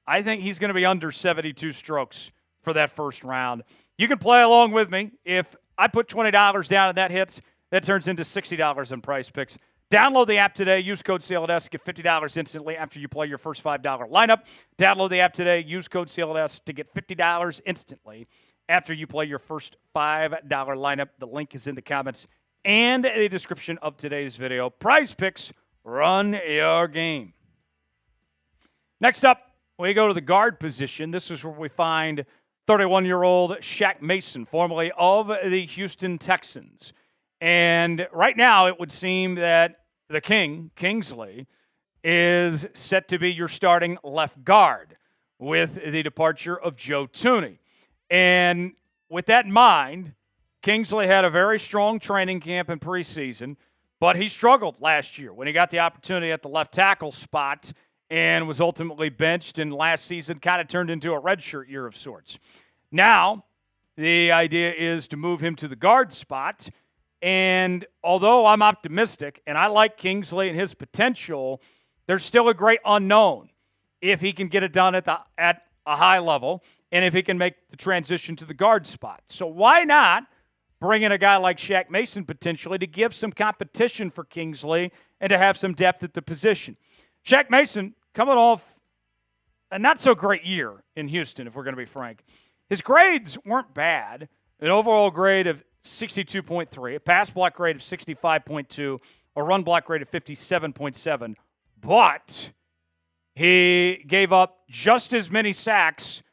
I think he's going to be under 72 strokes for that first round. You can play along with me. If I put $20 down and that hits, that turns into $60 on Prize Picks. Download the app today. Use code CLNS. Get $50 instantly after you play your first $5 lineup. Download the app today. Use code CLNS to get $50 instantly after you play your first $5 lineup. The link is in the comments and the description of today's video. Prize Picks, run your game. Next up, we go to the guard position. This is where we find 31-year-old Shaq Mason, formerly of the Houston Texans. And right now, it would seem that the King, Kingsley, is set to be your starting left guard with the departure of Joe Thuney. And with that in mind, Kingsley had a very strong training camp in preseason, but he struggled last year when he got the opportunity at the left tackle spot and was ultimately benched, and last season kind of turned into a redshirt year of sorts. Now, the idea is to move him to the guard spot. And although I'm optimistic and I like Kingsley and his potential, there's still a great unknown if he can get it done at a high level and if he can make the transition to the guard spot. So why not bring in a guy like Shaq Mason potentially to give some competition for Kingsley and to have some depth at the position? Shaq Mason coming off a not-so-great year in Houston, if we're going to be frank. His grades weren't bad, an overall grade of 62.3, a pass block grade of 65.2, a run block grade of 57.7, but he gave up just as many sacks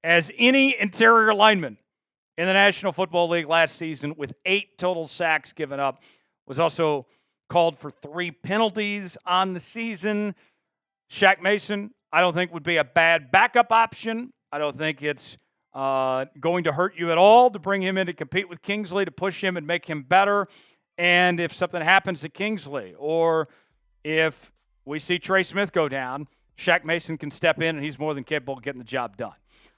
as any interior lineman in the National Football League last season, with 8 total sacks given up. Was also called for 3 penalties on the season. Shaq Mason, I don't think would be a bad backup option. I don't think it's going to hurt you at all to bring him in to compete with Kingsley, to push him and make him better. And if something happens to Kingsley, or if we see Trey Smith go down, Shaq Mason can step in, and he's more than capable of getting the job done.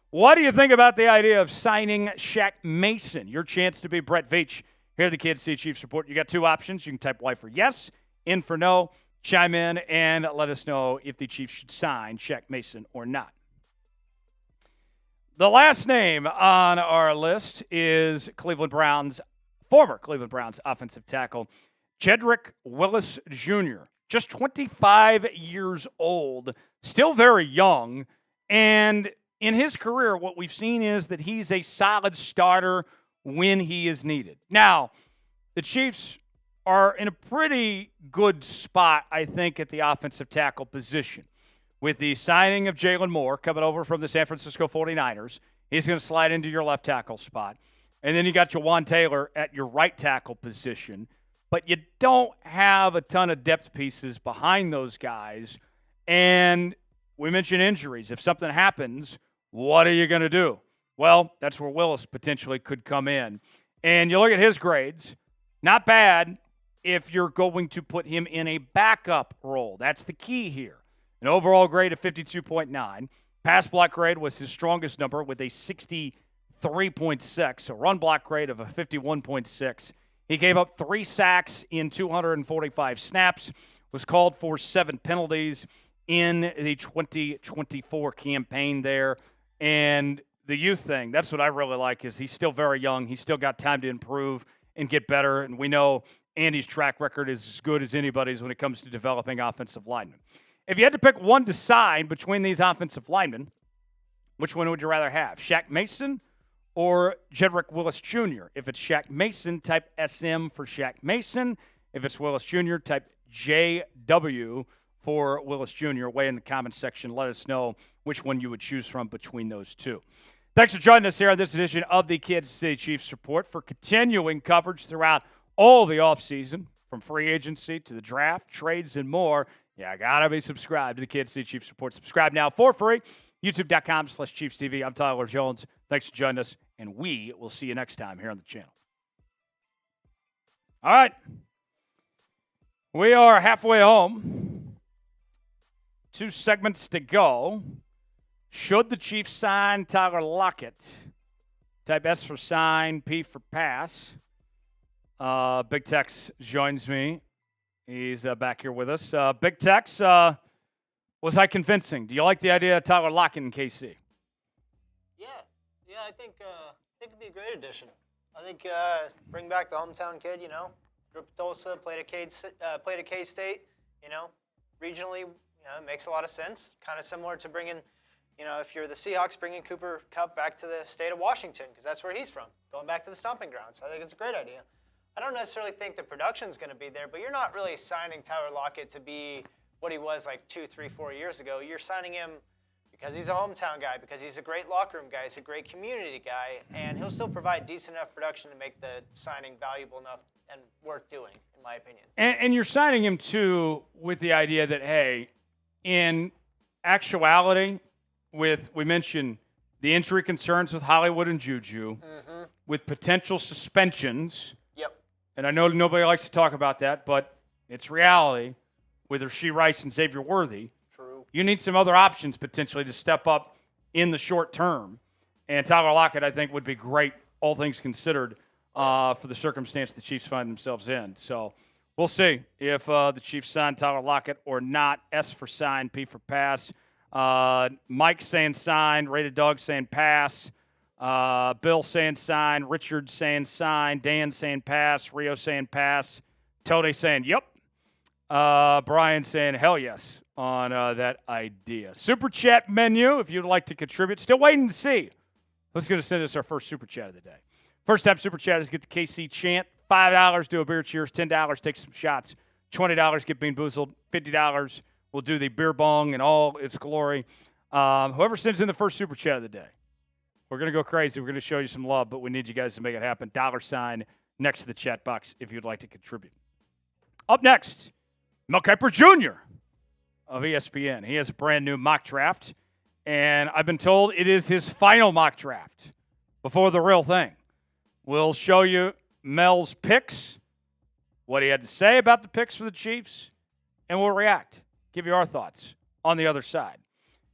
What do you think about the idea of signing Shaq Mason? Your chance to be Brett Veach here at the Kansas City Chiefs Report. You got 2 options. You can type Y for yes, in for no. Chime in and let us know if the Chiefs should sign Shaq Mason or not. The last name on our list is former Cleveland Browns offensive tackle, Jedrick Willis Jr., just 25 years old, still very young. And in his career, what we've seen is that he's a solid starter when he is needed. Now, the Chiefs are in a pretty good spot, I think, at the offensive tackle position. With the signing of Jalen Moore coming over from the San Francisco 49ers, he's going to slide into your left tackle spot. And then you got Jawan Taylor at your right tackle position. But you don't have a ton of depth pieces behind those guys. And we mentioned injuries. If something happens, what are you going to do? Well, that's where Willis potentially could come in. And you look at his grades, not bad if you're going to put him in a backup role. That's the key here. An overall grade of 52.9. Pass block grade was his strongest number with a 63.6. A run block grade of a 51.6. He gave up 3 sacks in 245 snaps, was called for 7 penalties in the 2024 campaign there. And the youth thing, that's what I really like, is he's still very young. He's still got time to improve and get better. And we know Andy's track record is as good as anybody's when it comes to developing offensive linemen. If you had to pick one to sign between these offensive linemen, which one would you rather have? Shaq Mason or Jedrick Willis Jr.? If it's Shaq Mason, type SM for Shaq Mason. If it's Willis Jr., type JW for Willis Jr. Way in the comments section. Let us know which one you would choose from between those two. Thanks for joining us here on this edition of the Kansas City Chiefs Report, for continuing coverage throughout all the offseason, from free agency to the draft, trades, and more. Yeah, got to be subscribed to the Kansas City Chiefs Report. Subscribe now for free. YouTube.com/ChiefsTV. I'm Tyler Jones. Thanks for joining us, and we will see you next time here on the channel. All right. We are halfway home. 2 segments to go. Should the Chiefs sign Tyler Lockett? Type S for sign, P for pass. Big Tex joins me. He's back here with us. Big Tex, was I convincing? Do you like the idea of Tyler Lockett in KC? Yeah, I think it'd be a great addition. I think bring back the hometown kid. You know, grew up in Tulsa, played at K-State. You know, regionally, it makes a lot of sense. Kind of similar to bringing, if you're the Seahawks, bringing Cooper Kupp back to the state of Washington, because that's where he's from, going back to the stomping grounds. I think it's a great idea. I don't necessarily think the production's going to be there, but you're not really signing Tyler Lockett to be what he was like 2, 3, 4 years ago. You're signing him because he's a hometown guy, because he's a great locker room guy, he's a great community guy, and he'll still provide decent enough production to make the signing valuable enough and worth doing, in my opinion. And you're signing him, too, with the idea that, hey, in actuality, we mentioned the injury concerns with Hollywood and Juju, with potential suspensions. Yep. And I know nobody likes to talk about that, but it's reality with Rashee Rice and Xavier Worthy. True. You need some other options potentially to step up in the short term. And Tyler Lockett, I think, would be great, all things considered, for the circumstance the Chiefs find themselves in. So we'll see if the Chiefs sign Tyler Lockett or not. S for sign, P for pass. Mike saying sign, Rated Dog saying pass. Bill saying sign, Richard saying sign, Dan saying pass, Rio saying pass, Tony saying yep, Brian saying hell yes on that idea. Super chat menu, if you'd like to contribute. Still waiting to see who's going to send us our first super chat of the day. First-time Super Chatters get the KC chant. $5, do a beer cheers. $10, take some shots. $20, get bean boozled. $50, we'll do the beer bong in all its glory. Whoever sends in the first Super Chat of the day, we're going to go crazy. We're going to show you some love, but we need you guys to make it happen. $ next to the chat box if you'd like to contribute. Up next, Mel Kiper Jr. of ESPN. He has a brand new mock draft, and I've been told it is his final mock draft before the real thing. We'll show you Mel's picks, what he had to say about the picks for the Chiefs, and we'll react, give you our thoughts on the other side.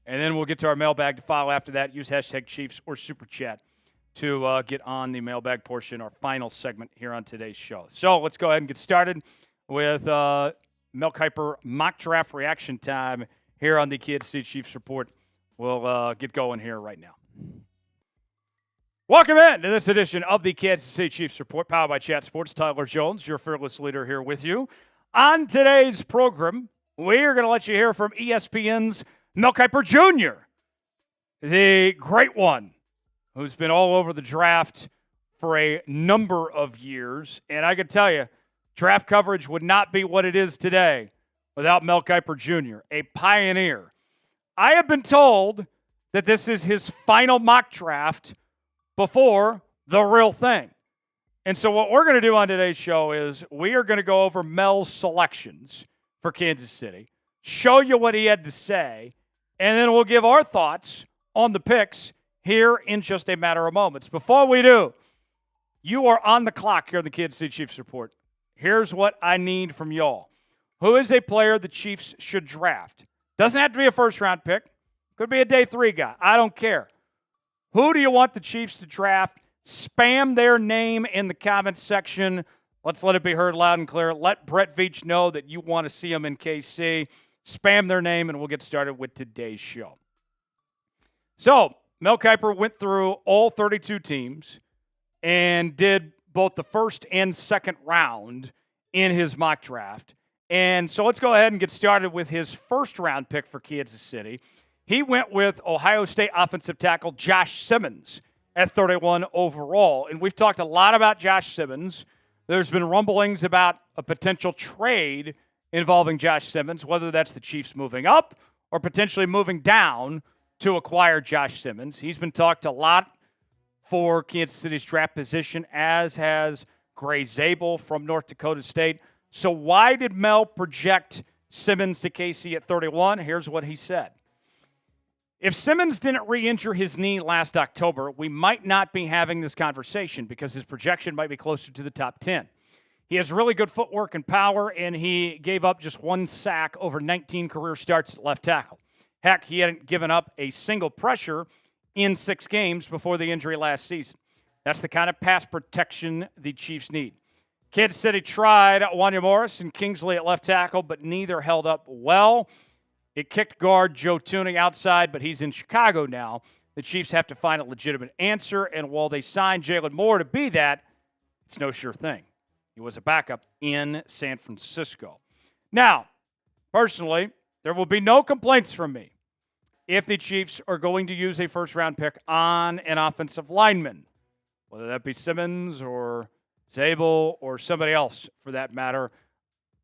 And then we'll get to our mailbag to follow after that. Use hashtag Chiefs or Super Chat to get on the mailbag portion, our final segment here on today's show. So let's go ahead and get started with Mel Kiper mock draft reaction time here on the Kansas City Chiefs Report. We'll get going here right now. Welcome in to this edition of the Kansas City Chiefs Report, powered by Chat Sports. Tyler Jones, your fearless leader, here with you. On today's program, we are going to let you hear from ESPN's Mel Kiper Jr., the great one, who's been all over the draft for a number of years. And I can tell you, draft coverage would not be what it is today without Mel Kiper Jr., a pioneer. I have been told that this is his final mock draft before the real thing. And so what we're going to do on today's show is we are going to go over Mel's selections for Kansas City, show you what he had to say, and then we'll give our thoughts on the picks here in just a matter of moments. Before we do, you are on the clock here on the Kansas City Chiefs Report. Here's what I need from y'all. Who is a player the Chiefs should draft? Doesn't have to be a first-round pick. Could be a day 3 guy. I don't care. Who do you want the Chiefs to draft? Spam their name in the comments section. Let's let it be heard loud and clear. Let Brett Veach know that you want to see him in KC. Spam their name, and we'll get started with today's show. So, Mel Kiper went through all 32 teams and did both the first and second round in his mock draft. And so let's go ahead and get started with his first-round pick for Kansas City. He went with Ohio State offensive tackle Josh Simmons at 31 overall. And we've talked a lot about Josh Simmons. There's been rumblings about a potential trade involving Josh Simmons, whether that's the Chiefs moving up or potentially moving down to acquire Josh Simmons. He's been talked a lot for Kansas City's draft position, as has Gray Zabel from North Dakota State. So why did Mel project Simmons to KC at 31? Here's what he said. If Simmons didn't re-injure his knee last October, we might not be having this conversation because his projection might be closer to the top 10. He has really good footwork and power, and he gave up just 1 sack over 19 career starts at left tackle. Heck, he hadn't given up a single pressure in 6 games before the injury last season. That's the kind of pass protection the Chiefs need. Kansas City tried Wanya Morris and Kingsley at left tackle, but neither held up well. It kicked guard Joe Tooney outside, but he's in Chicago now. The Chiefs have to find a legitimate answer, and while they signed Jalen Moore to be that, it's no sure thing. He was a backup in San Francisco. Now, personally, there will be no complaints from me if the Chiefs are going to use a first-round pick on an offensive lineman, whether that be Simmons or Zabel or somebody else for that matter.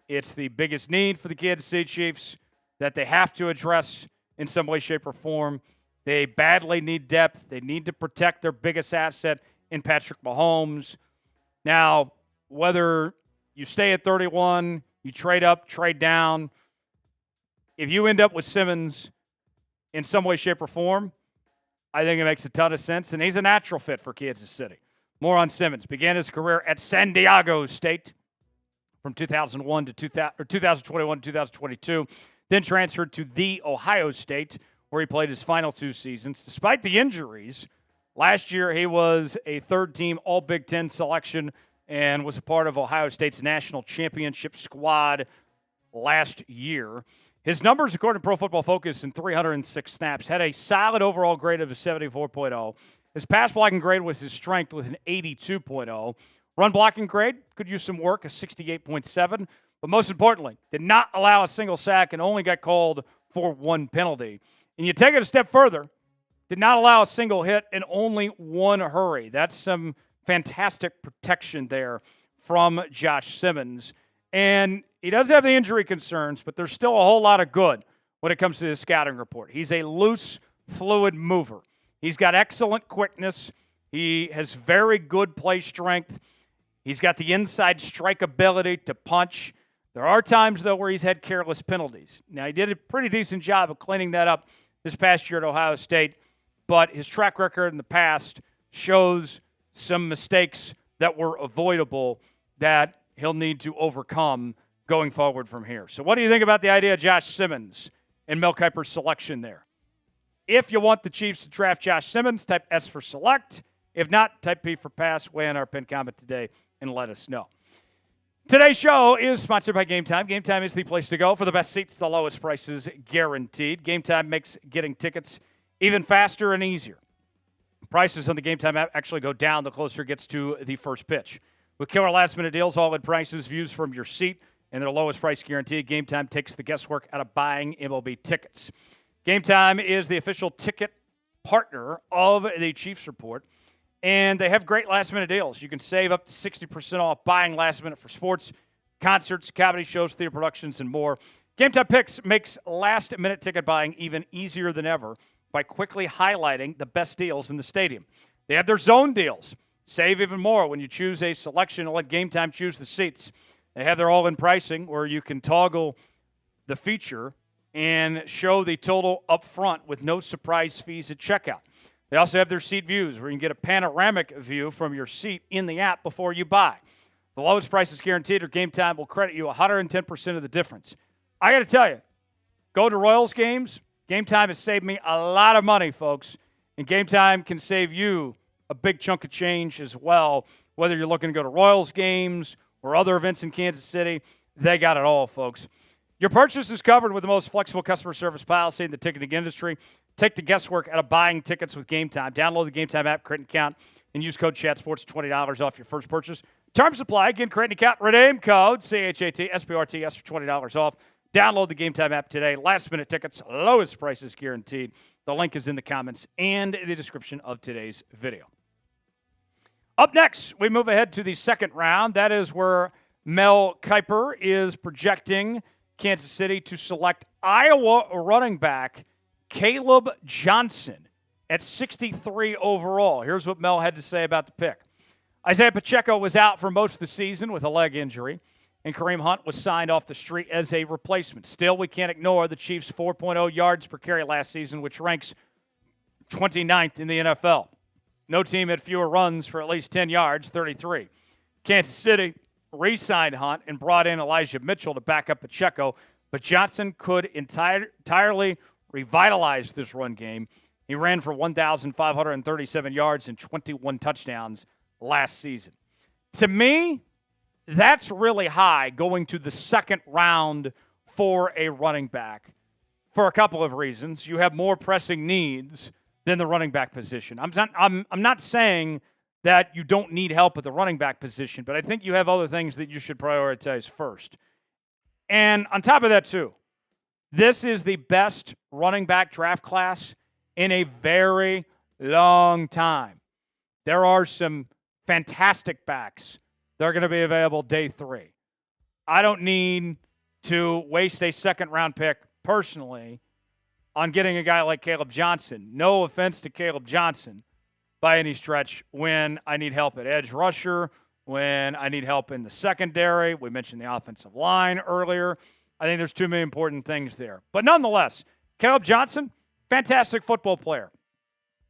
It's the biggest need for the Kansas City Chiefs that they have to address in some way, shape, or form. They badly need depth. They need to protect their biggest asset in Patrick Mahomes. Now, whether you stay at 31, you trade up, trade down, if you end up with Simmons in some way, shape, or form, I think it makes a ton of sense, and he's a natural fit for Kansas City. More on Simmons. Began his career at San Diego State from 2021 to 2022. Then transferred to The Ohio State, where he played his final 2 seasons. Despite the injuries, last year he was a third-team All-Big Ten selection and was a part of Ohio State's national championship squad last year. His numbers, according to Pro Football Focus, in 306 snaps, had a solid overall grade of a 74.0. His pass blocking grade was his strength with an 82.0. Run blocking grade could use some work, a 68.7. But most importantly, did not allow a single sack and only got called for 1 penalty. And you take it a step further, did not allow a single hit and only 1 hurry. That's some fantastic protection there from Josh Simmons. And he does have the injury concerns, but there's still a whole lot of good when it comes to his scouting report. He's a loose, fluid mover. He's got excellent quickness. He has very good play strength. He's got the inside strike ability to punch. There are times, though, where he's had careless penalties. Now, he did a pretty decent job of cleaning that up this past year at Ohio State, but his track record in the past shows some mistakes that were avoidable that he'll need to overcome going forward from here. So what do you think about the idea of Josh Simmons and Mel Kiper's selection there? If you want the Chiefs to draft Josh Simmons, type S for select. If not, type P for pass. Weigh in our pinned comment today and let us know. Today's show is sponsored by Game Time. Game Time is the place to go for the best seats, the lowest prices guaranteed. Game Time makes getting tickets even faster and easier. Prices on the Game Time app actually go down the closer it gets to the first pitch. With killer last-minute deals, all-in prices, views from your seat, and their lowest price guarantee, Game Time takes the guesswork out of buying MLB tickets. Game Time is the official ticket partner of the Chiefs Report, and they have great last-minute deals. You can save up to 60% off buying last minute for sports, concerts, comedy shows, theater productions, and more. Game Time Picks makes last-minute ticket buying even easier than ever by quickly highlighting the best deals in the stadium. They have their zone deals. Save even more when you choose a selection and let Game Time choose the seats. They have their all-in pricing where you can toggle the feature and show the total up front with no surprise fees at checkout. They also have their seat views where you can get a panoramic view from your seat in the app before you buy. The lowest price is guaranteed, or Game Time will credit you 110% of the difference. I got to tell you, go to Royals games. Game Time has saved me a lot of money, folks. And Game Time can save you a big chunk of change as well. Whether you're looking to go to Royals games or other events in Kansas City, they got it all, folks. Your purchase is covered with the most flexible customer service policy in the ticketing industry. Take the guesswork out of buying tickets with Game Time. Download the Game Time app, create an account, and use code ChatSports, $20 off your first purchase. Terms apply. Again, create an account, redeem code CHATSPORTS for $20 off. Download the Game Time app today. Last-minute tickets, lowest prices guaranteed. The link is in the comments and the description of today's video. Up next, we move ahead to the second round. That is where Mel Kiper is projecting Kansas City to select Iowa running back Caleb Johnson at 63 overall. Here's what Mel had to say about the pick. Isaiah Pacheco was out for most of the season with a leg injury, and Kareem Hunt was signed off the street as a replacement. Still, we can't ignore the Chiefs' 4.0 yards per carry last season, which ranks 29th in the NFL. No team had fewer runs for at least 10 yards, 33. Kansas City re-signed Hunt and brought in Elijah Mitchell to back up Pacheco, but Johnson could entirely revitalize this run game. He ran for 1,537 yards and 21 touchdowns last season. To me, that's really high going to the second round for a running back for a couple of reasons. You have more pressing needs than the running back position. I'm not saying that you don't need help at the running back position, but I think you have other things that you should prioritize first. And on top of that, too, this is the best running back draft class in a very long time. There are some fantastic backs that are going to be available day 3. I don't need to waste a second-round pick personally on getting a guy like Caleb Johnson. No offense to Caleb Johnson by any stretch when I need help at edge rusher, when I need help in the secondary. We mentioned the offensive line earlier. I think there's too many important things there. But nonetheless, Caleb Johnson, fantastic football player.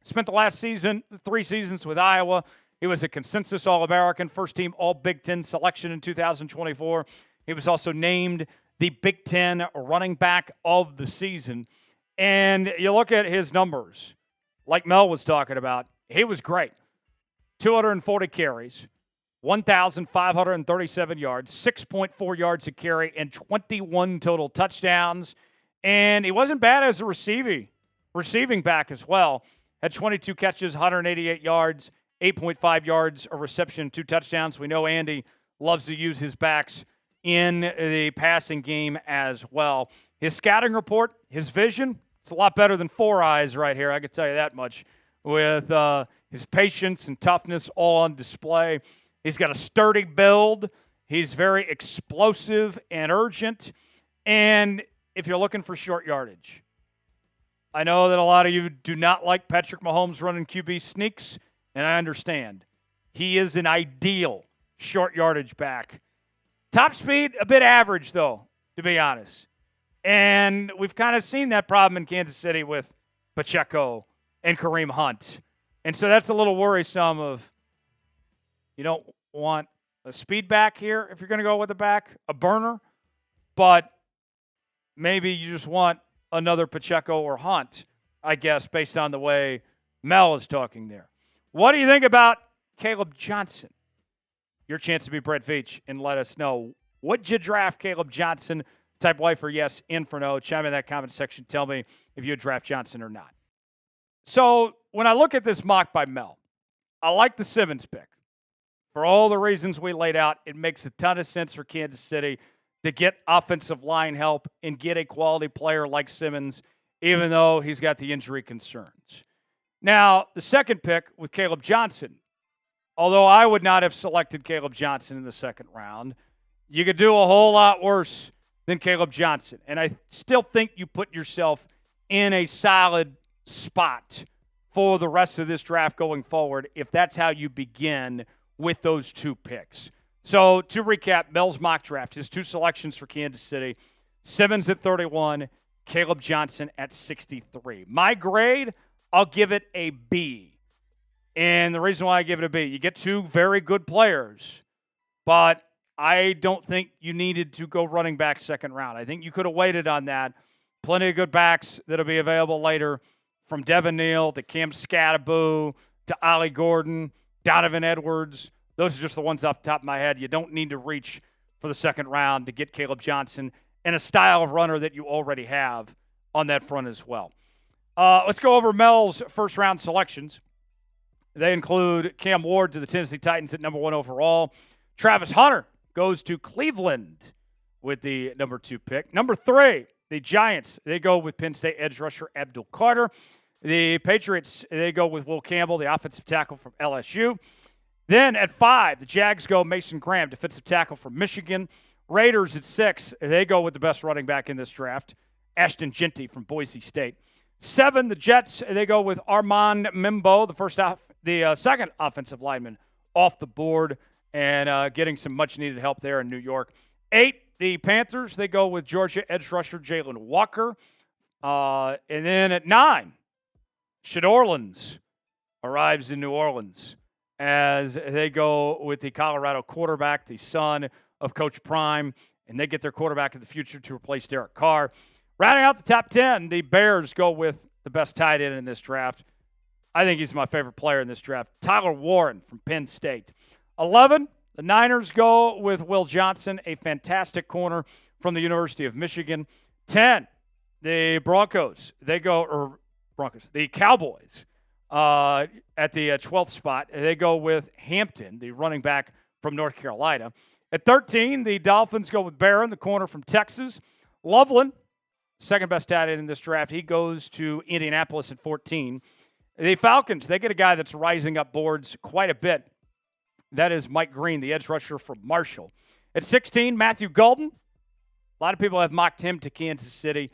Spent the last 3 seasons with Iowa. He was a consensus All-American, first-team All-Big Ten selection in 2024. He was also named the Big Ten running back of the season. And you look at his numbers, like Mel was talking about, he was great. 240 carries, 1,537 yards, 6.4 yards a carry, and 21 total touchdowns. And he wasn't bad as a receiving back as well. Had 22 catches, 188 yards, 8.5 yards a reception, 2 touchdowns. We know Andy loves to use his backs in the passing game as well. His scouting report, his vision, it's a lot better than 4 eyes right here. I can tell you that much with his patience and toughness all on display. He's got a sturdy build. He's very explosive and urgent. And if you're looking for short yardage, I know that a lot of you do not like Patrick Mahomes running QB sneaks, and I understand. He is an ideal short yardage back. Top speed, a bit average, though, to be honest. And we've kind of seen that problem in Kansas City with Pacheco and Kareem Hunt. And so that's a little worrisome of you don't want a speed back here if you're going to go with a back, a burner, but maybe you just want another Pacheco or Hunt, I guess, based on the way Mel is talking there. What do you think about Caleb Johnson? Your chance to be Brett Veach and let us know. Would you draft Caleb Johnson? Type Y for yes, in for no. Chime in that comment section. Tell me if you would draft Johnson or not. So when I look at this mock by Mel, I like the Simmons pick. For all the reasons we laid out, it makes a ton of sense for Kansas City to get offensive line help and get a quality player like Simmons, even though he's got the injury concerns. Now, the second pick with Caleb Johnson, although I would not have selected Caleb Johnson in the second round, you could do a whole lot worse than Caleb Johnson. And I still think you put yourself in a solid spot for the rest of this draft going forward if that's how you begin with those two picks. So to recap, Mel's mock draft, his two selections for Kansas City, Simmons at 31, Caleb Johnson at 63. My grade, I'll give it a B. And the reason why I give it a B, you get two very good players, but I don't think you needed to go running back second round. I think you could have waited on that. Plenty of good backs that'll be available later, from Devin Neal to Cam Scattaboo to Ollie Gordon, Donovan Edwards. Those are just the ones off the top of my head. You don't need to reach for the second round to get Caleb Johnson and a style of runner that you already have on that front as well. Let's go over Mel's first-round selections. They include Cam Ward to the Tennessee Titans at number 1 overall. Travis Hunter goes to Cleveland with the number 2 pick. Number 3, the Giants. They go with Penn State edge rusher Abdul Carter. The Patriots, they go with Will Campbell, the offensive tackle from LSU. Then at 5, the Jags go Mason Graham, defensive tackle from Michigan. Raiders at 6, they go with the best running back in this draft, Ashton Genty from Boise State. 7, the Jets, they go with Armand Mimbo, the second offensive lineman off the board, and getting some much-needed help there in New York. 8, the Panthers, they go with Georgia edge rusher Jalen Walker. And then at 9, Shad Orleans arrives in New Orleans as they go with the Colorado quarterback, the son of Coach Prime, and they get their quarterback of the future to replace Derek Carr. Rounding out the top 10, the Bears go with the best tight end in this draft. I think he's my favorite player in this draft, Tyler Warren from Penn State. 11, the Niners go with Will Johnson, a fantastic corner from the University of Michigan. 10, the Cowboys at the 12th spot. They go with Hampton, the running back from North Carolina. At 13, the Dolphins go with Barron, the corner from Texas. Loveland, second best tight end in this draft. He goes to Indianapolis at 14. The Falcons, they get a guy that's rising up boards quite a bit. That is Mike Green, the edge rusher from Marshall. At 16, Matthew Golden. A lot of people have mocked him to Kansas City.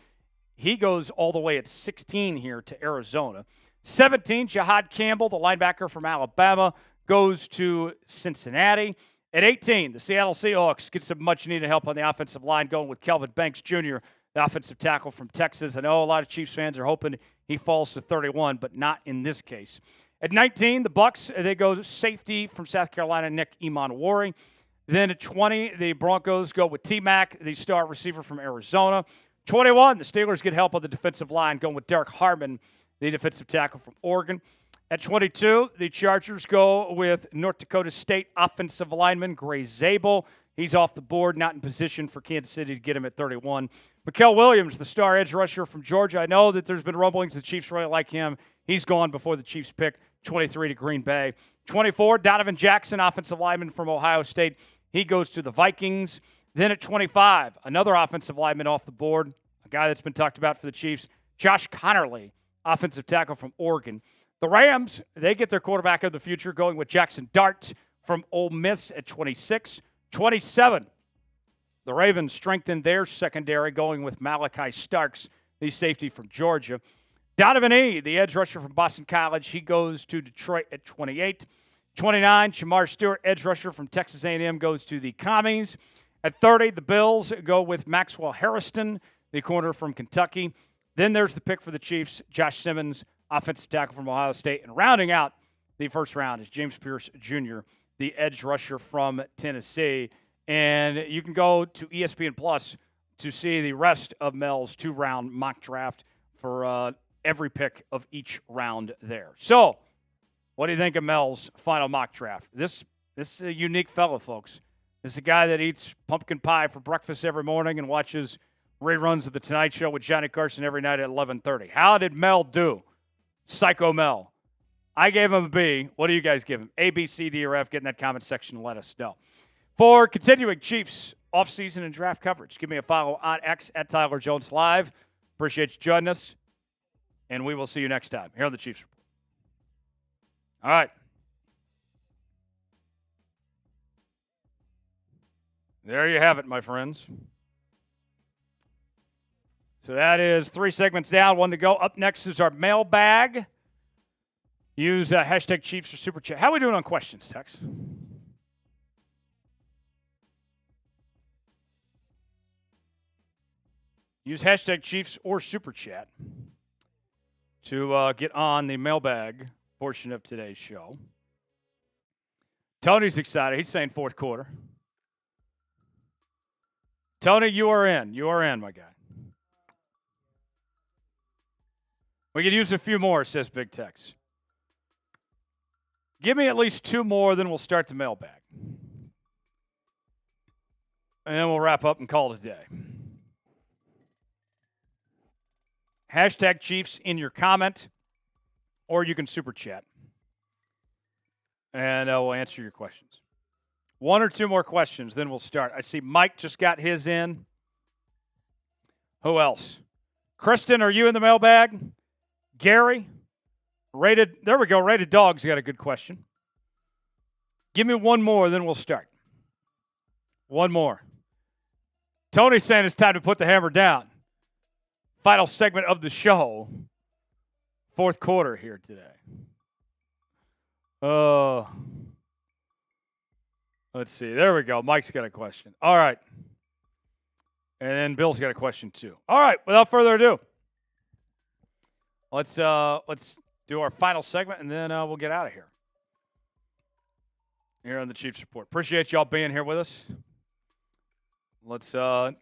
He goes all the way at 16 here to Arizona. 17, Jahad Campbell, the linebacker from Alabama, goes to Cincinnati. At 18, the Seattle Seahawks get some much-needed help on the offensive line, going with Kelvin Banks Jr., the offensive tackle from Texas. I know a lot of Chiefs fans are hoping he falls to 31, but not in this case. At 19, the Bucks, they go safety from South Carolina, Nick Emanwari. Then at 20, the Broncos go with T-Mac, the star receiver from Arizona. 21, the Steelers get help on the defensive line, going with Derek Harmon, the defensive tackle from Oregon. At 22, the Chargers go with North Dakota State offensive lineman Gray Zabel. He's off the board, not in position for Kansas City to get him at 31. Mikael Williams, the star edge rusher from Georgia. I know that there's been rumblings the Chiefs really like him. He's gone before the Chiefs pick 23 to Green Bay. 24, Donovan Jackson, offensive lineman from Ohio State. He goes to the Vikings. Then at 25, another offensive lineman off the board, a guy that's been talked about for the Chiefs, Josh Connerly, offensive tackle from Oregon. The Rams, they get their quarterback of the future going with Jackson Dart from Ole Miss at 26. 27, the Ravens strengthened their secondary going with Malachi Starks, the safety from Georgia. Donovan E., the edge rusher from Boston College, he goes to Detroit at 28. 29, Shamar Stewart, edge rusher from Texas A&M, goes to the Commies. At 30, the Bills go with Maxwell Harrison, the corner from Kentucky. Then there's the pick for the Chiefs, Josh Simmons, offensive tackle from Ohio State. And rounding out the first round is James Pierce Jr., the edge rusher from Tennessee. And you can go to ESPN Plus to see the rest of Mel's 2-round mock draft for every pick of each round there. So, what do you think of Mel's final mock draft? This is a unique fellow, folks. This is a guy that eats pumpkin pie for breakfast every morning and watches reruns of The Tonight Show with Johnny Carson every night at 11:30. How did Mel do? Psycho Mel. I gave him a B. What do you guys give him? A, B, C, D, or F? Get in that comment section and let us know. For continuing Chiefs offseason and draft coverage, give me a follow on X at Tyler Jones Live. Appreciate you joining us, and we will see you next time here on the Chiefs Report. All right. There you have it, my friends. So that is 3 segments down, 1 to go. Up next is our mailbag. Use hashtag Chiefs or Super Chat. How are we doing on questions, Tex? Use hashtag Chiefs or Super Chat to get on the mailbag portion of today's show. Tony's excited. He's saying fourth quarter. Tony, you are in. You are in, my guy. We could use a few more, says Big Tex. Give me at least 2 more, then we'll start the mailbag. And then we'll wrap up and call it a day. Hashtag Chiefs in your comment, or you can super chat. And we'll answer your questions. 1 or 2 more questions, then we'll start. I see Mike just got his in. Who else? Kristen, are you in the mailbag? Gary? There we go. Rated Dog's got a good question. Give me 1 more, then we'll start. 1 more. Tony's saying it's time to put the hammer down. Final segment of the show. Fourth quarter here today. Let's see. There we go. Mike's got a question. All right. And then Bill's got a question too. All right. Without further ado, let's do our final segment, and then we'll get out of here. Here on the Chiefs Report. Appreciate y'all being here with us. Let's go.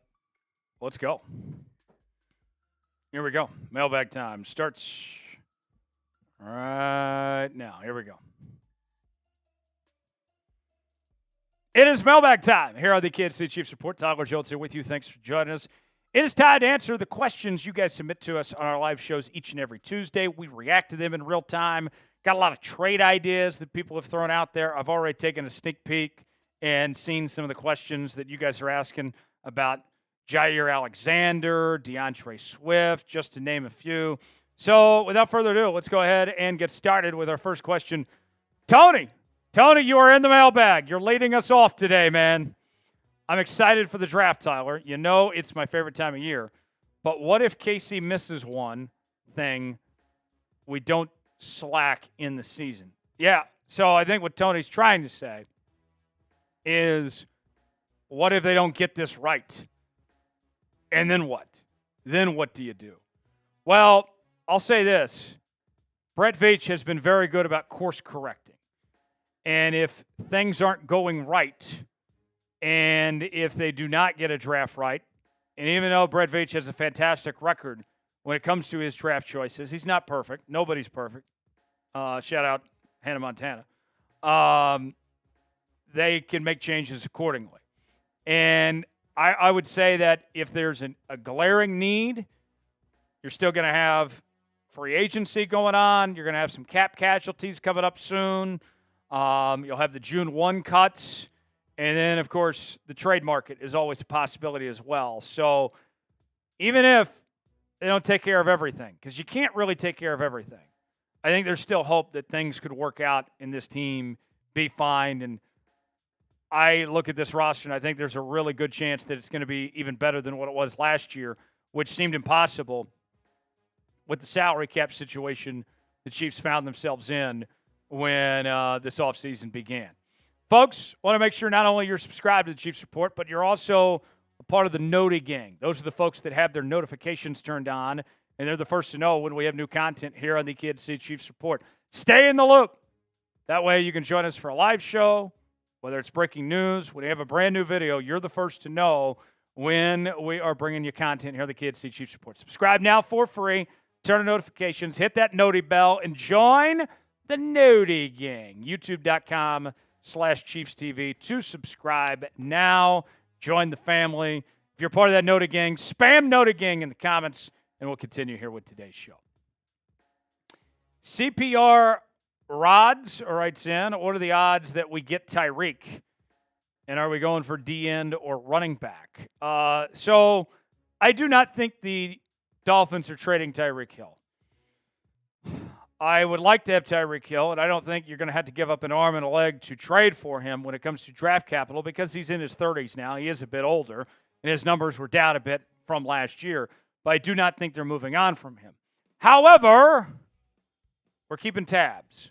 Here we go. Mailbag time starts right now. Here we go. It is mailbag time. Here are the Kansas City Chiefs Report. Tyler Jones here with you. Thanks for joining us. It is time to answer the questions you guys submit to us on our live shows each and every Tuesday. We react to them in real time. Got a lot of trade ideas that people have thrown out there. I've already taken a sneak peek and seen some of the questions that you guys are asking about Jair Alexander, DeAndre Swift, just to name a few. So without further ado, let's go ahead and get started with our first question. Tony, you are in the mailbag. You're leading us off today, man. I'm excited for the draft, Tyler. You know it's my favorite time of year. But what if KC misses one thing? We don't slack in the season. Yeah, so I think what Tony's trying to say is, what if they don't get this right? And then what? Then what do you do? Well, I'll say this. Brett Veach has been very good about course correcting. And if things aren't going right, and if they do not get a draft right, and even though Brett Veach has a fantastic record when it comes to his draft choices, he's not perfect. Nobody's perfect. Shout out Hannah Montana. They can make changes accordingly. And I would say that if there's a glaring need, you're still going to have free agency going on. You're going to have some cap casualties coming up soon. You'll have the June 1 cuts. And then, of course, the trade market is always a possibility as well. So even if they don't take care of everything, because you can't really take care of everything, I think there's still hope that things could work out in this team, be fine. And I look at this roster, and I think there's a really good chance that it's going to be even better than what it was last year, which seemed impossible with the salary cap situation the Chiefs found themselves in when this offseason began. Folks, want to make sure not only you're subscribed to the Chiefs Report, but you're also a part of the Noti gang. Those are the folks that have their notifications turned on, and they're the first to know when we have new content here on the Kansas City Chiefs Report. Stay in the loop. That way you can join us for a live show, whether it's breaking news, when we have a brand new video, you're the first to know when we are bringing you content here on the Kansas City Chiefs Report. Subscribe now for free. Turn on notifications, hit that Noti bell, and join the Noti gang. YouTube.com/ChiefsTV to subscribe now. Join the family. If you're part of that Noti gang, spam Noti gang in the comments, and we'll continue here with today's show. CPR Rods writes in, what are the odds that we get Tyreek? And are we going for D-end or running back? So I do not think the Dolphins are trading Tyreek Hill. I would like to have Tyreek Hill, and I don't think you're going to have to give up an arm and a leg to trade for him when it comes to draft capital because he's in his 30s now. He is a bit older, and his numbers were down a bit from last year. But I do not think they're moving on from him. However, we're keeping tabs.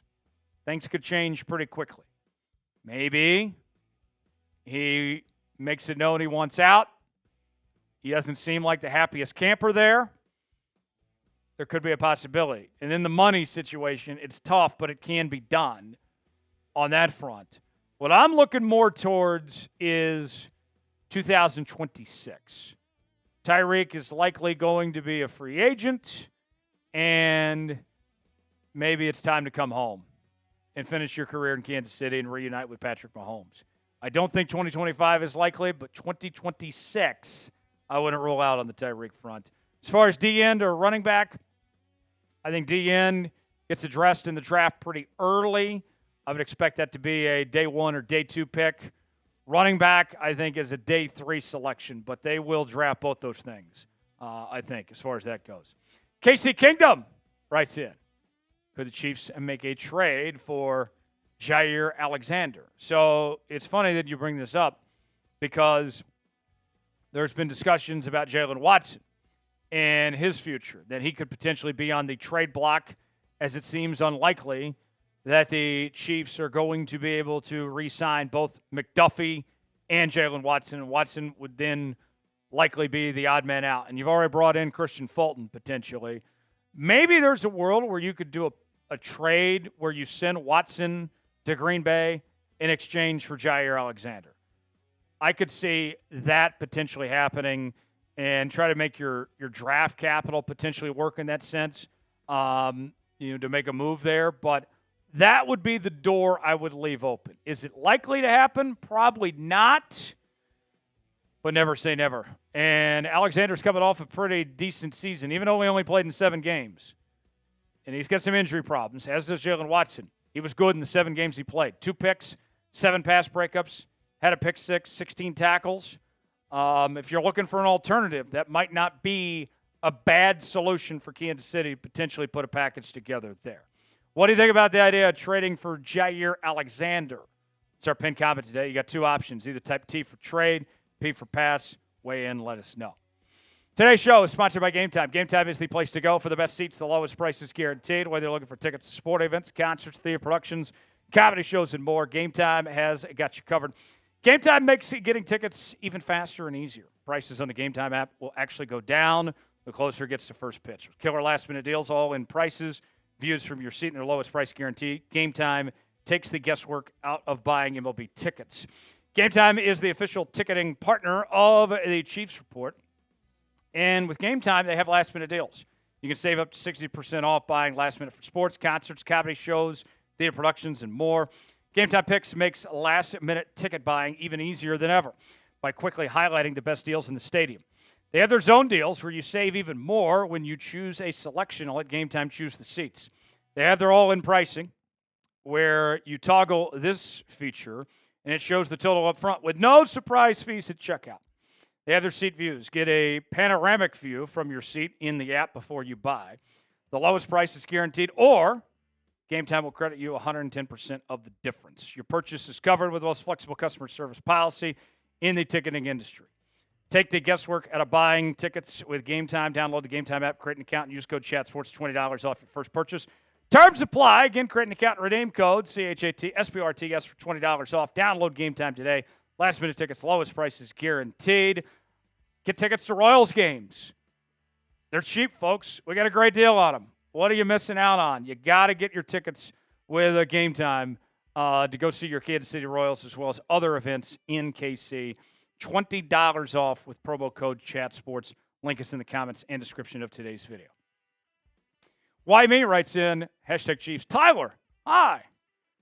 Things could change pretty quickly. Maybe he makes it known he wants out. He doesn't seem like the happiest camper there. There could be a possibility. And then the money situation, it's tough, but it can be done on that front. What I'm looking more towards is 2026. Tyreek is likely going to be a free agent, and maybe it's time to come home and finish your career in Kansas City and reunite with Patrick Mahomes. I don't think 2025 is likely, but 2026, I wouldn't rule out on the Tyreek front. As far as D-end or running back, I think D-end gets addressed in the draft pretty early. I would expect that to be a day 1 or day 2 pick. Running back, I think, is a day 3 selection, but they will draft both those things, I think, as far as that goes. KC Kingdom writes in, could the Chiefs make a trade for Jair Alexander? So it's funny that you bring this up because there's been discussions about Jalen Watson and his future, that he could potentially be on the trade block, as it seems unlikely that the Chiefs are going to be able to re-sign both McDuffie and Jalen Watson. And Watson would then likely be the odd man out. And you've already brought in Christian Fulton potentially. Maybe there's a world where you could do a trade where you send Watson to Green Bay in exchange for Jair Alexander. I could see that potentially happening and try to make your draft capital potentially work in that sense, to make a move there. But that would be the door I would leave open. Is it likely to happen? Probably not, but never say never. And Alexander's coming off a pretty decent season, even though he only played in 7 games. And he's got some injury problems, as does Jalen Watson. He was good in the 7 games he played. 2 picks, 7 pass breakups, had a pick 6, 16 tackles. If you're looking for an alternative, that might not be a bad solution for Kansas City to potentially put a package together there. What do you think about the idea of trading for Jair Alexander? It's our pinned comment today. You got 2 options, either type T for trade, P for pass. Weigh in, let us know. Today's show is sponsored by Game Time. Game Time is the place to go for the best seats, the lowest prices guaranteed. Whether you're looking for tickets to sport events, concerts, theater productions, comedy shows, and more, Game Time has got you covered. Game Time makes getting tickets even faster and easier. Prices on the Game Time app will actually go down the closer it gets to first pitch. With killer last-minute deals, all-in prices, views from your seat, and their lowest price guarantee, Game Time takes the guesswork out of buying MLB tickets. Game Time is the official ticketing partner of the Chiefs Report. And with Game Time, they have last-minute deals. You can save up to 60% off buying last minute for sports, concerts, comedy shows, theater productions, and more. Game Time Picks makes last-minute ticket buying even easier than ever by quickly highlighting the best deals in the stadium. They have their zone deals where you save even more when you choose a selection and let Game Time choose the seats. They have their all-in pricing where you toggle this feature and it shows the total up front with no surprise fees at checkout. They have their seat views. Get a panoramic view from your seat in the app before you buy. The lowest price is guaranteed, or Game Time will credit you 110% of the difference. Your purchase is covered with the most flexible customer service policy in the ticketing industry. Take the guesswork out of buying tickets with Game Time. Download the Game Time app, create an account, and use code ChatSports, $20 off your first purchase. Terms apply. Again, create an account and redeem code CHATSPRTS for $20 off. Download Game Time today. Last minute tickets, lowest prices guaranteed. Get tickets to Royals games. They're cheap, folks. We got a great deal on them. What are you missing out on? You got to get your tickets with a Game Time to go see your Kansas City Royals as well as other events in KC. $20 off with promo code ChatSports. Link is in the comments and description of today's video. Why me writes in, hashtag Chiefs. Tyler, hi.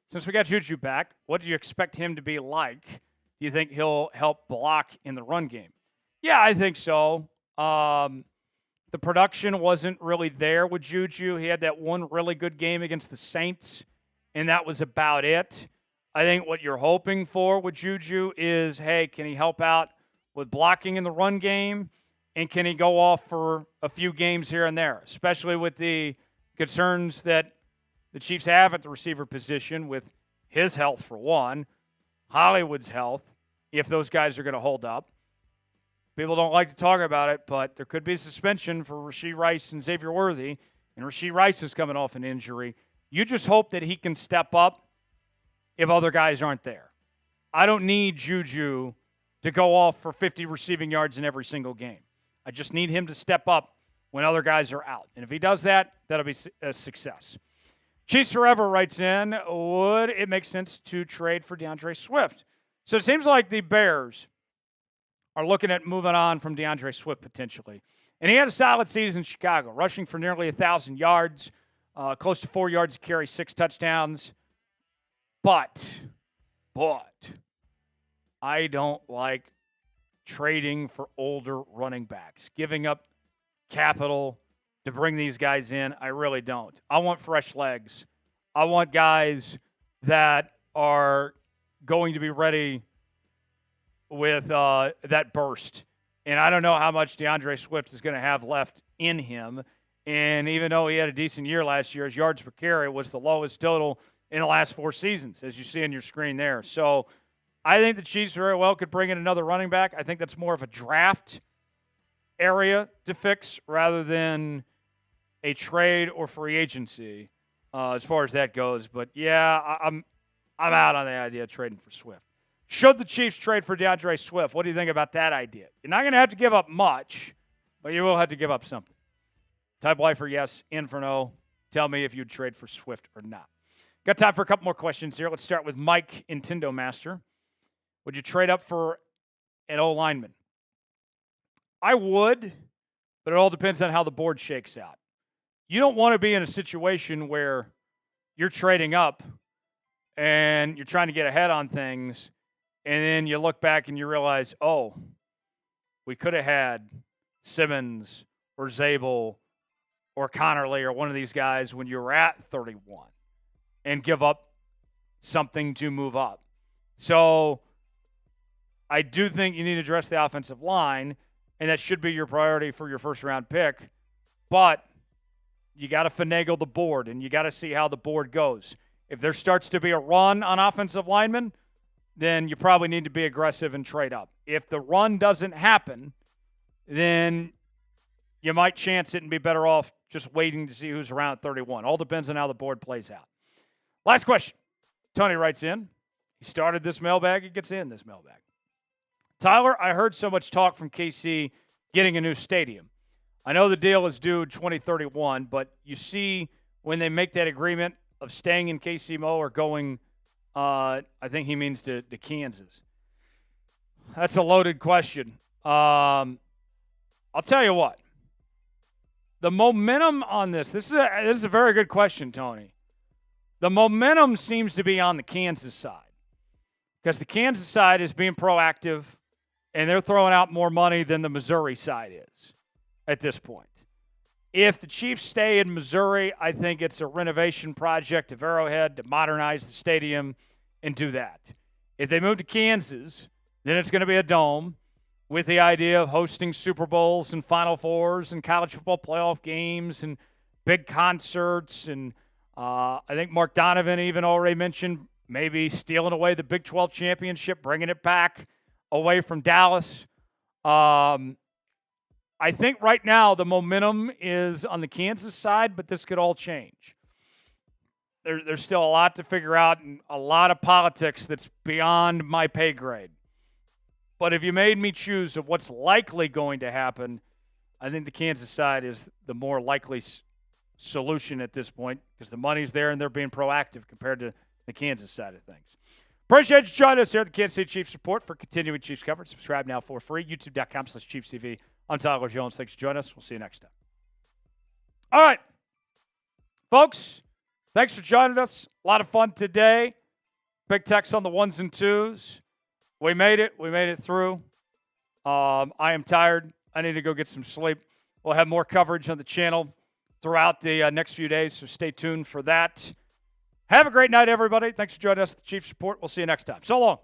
Since we got Juju back, what do you expect him to be like? Do you think he'll help block in the run game? Yeah, I think so. The production wasn't really there with Juju. He had that one really good game against the Saints, and that was about it. I think what you're hoping for with Juju is, hey, can he help out with blocking in the run game, and can he go off for a few games here and there, especially with the concerns that the Chiefs have at the receiver position with his health for one, Hollywood's health, if those guys are going to hold up. People don't like to talk about it, but there could be a suspension for Rashee Rice and Xavier Worthy, and Rashee Rice is coming off an injury. You just hope that he can step up if other guys aren't there. I don't need Juju to go off for 50 receiving yards in every single game. I just need him to step up when other guys are out. And if he does that, that'll be a success. Chiefs Forever writes in, would it make sense to trade for DeAndre Swift? So it seems like the Bears are looking at moving on from DeAndre Swift potentially. And he had a solid season in Chicago, rushing for nearly 1,000 yards, close to 4 yards a carry, 6 touchdowns. But I don't like trading for older running backs, giving up capital to bring these guys in. I really don't. I want fresh legs. I want guys that are going to be ready with that burst. And I don't know how much DeAndre Swift is going to have left in him. And even though he had a decent year last year, his yards per carry was the lowest total in the last 4 seasons, as you see on your screen there. So I think the Chiefs very well could bring in another running back. I think that's more of a draft area to fix rather than a trade or free agency as far as that goes. But, yeah, I'm out on the idea of trading for Swift. Should the Chiefs trade for DeAndre Swift? What do you think about that idea? You're not going to have to give up much, but you will have to give up something. Type Y for yes, in for no. Tell me if you'd trade for Swift or not. Got time for a couple more questions here. Let's start with Mike Nintendo Master. Would you trade up for an O-lineman? I would, but it all depends on how the board shakes out. You don't want to be in a situation where you're trading up and you're trying to get ahead on things, and then you look back and you realize, oh, we could have had Simmons or Zabel or Connerly or one of these guys when you were at 31 and give up something to move up. So I do think you need to address the offensive line, and that should be your priority for your first-round pick. But you got to finagle the board, and you got to see how the board goes. If there starts to be a run on offensive linemen, then you probably need to be aggressive and trade up. If the run doesn't happen, then you might chance it and be better off just waiting to see who's around at 31. All depends on how the board plays out. Last question. Tony writes in. He started this mailbag. He gets in this mailbag. Tyler, I heard so much talk from KC getting a new stadium. I know the deal is due 2031, but you see when they make that agreement of staying in KC-Mo or going, I think he means to Kansas. That's a loaded question. I'll tell you what. The momentum on this is a very good question, Tony. The momentum seems to be on the Kansas side because the Kansas side is being proactive and they're throwing out more money than the Missouri side is at this point. If the Chiefs stay in Missouri, I think it's a renovation project of Arrowhead to modernize the stadium and do that. If they move to Kansas, then it's going to be a dome with the idea of hosting Super Bowls and Final Fours and college football playoff games and big concerts and I think Mark Donovan even already mentioned maybe stealing away the Big 12 championship, bringing it back away from Dallas. I think right now the momentum is on the Kansas side, but this could all change. There's still a lot to figure out and a lot of politics that's beyond my pay grade. But if you made me choose of what's likely going to happen, I think the Kansas side is the more likely solution at this point because the money's there and they're being proactive compared to the Kansas side of things. Appreciate you joining us here at the Kansas City Chiefs Report for continuing Chiefs coverage. Subscribe now for free. YouTube.com/ChiefsTV. I'm Tyler Jones. Thanks for joining us. We'll see you next time. All right, folks, thanks for joining us. A lot of fun today. Big text on the ones and twos. We made it. We made it through. I am tired. I need to go get some sleep. We'll have more coverage on the channel throughout the next few days, so stay tuned for that. Have a great night, everybody. Thanks for joining us at the Chiefs Report. We'll see you next time. So long.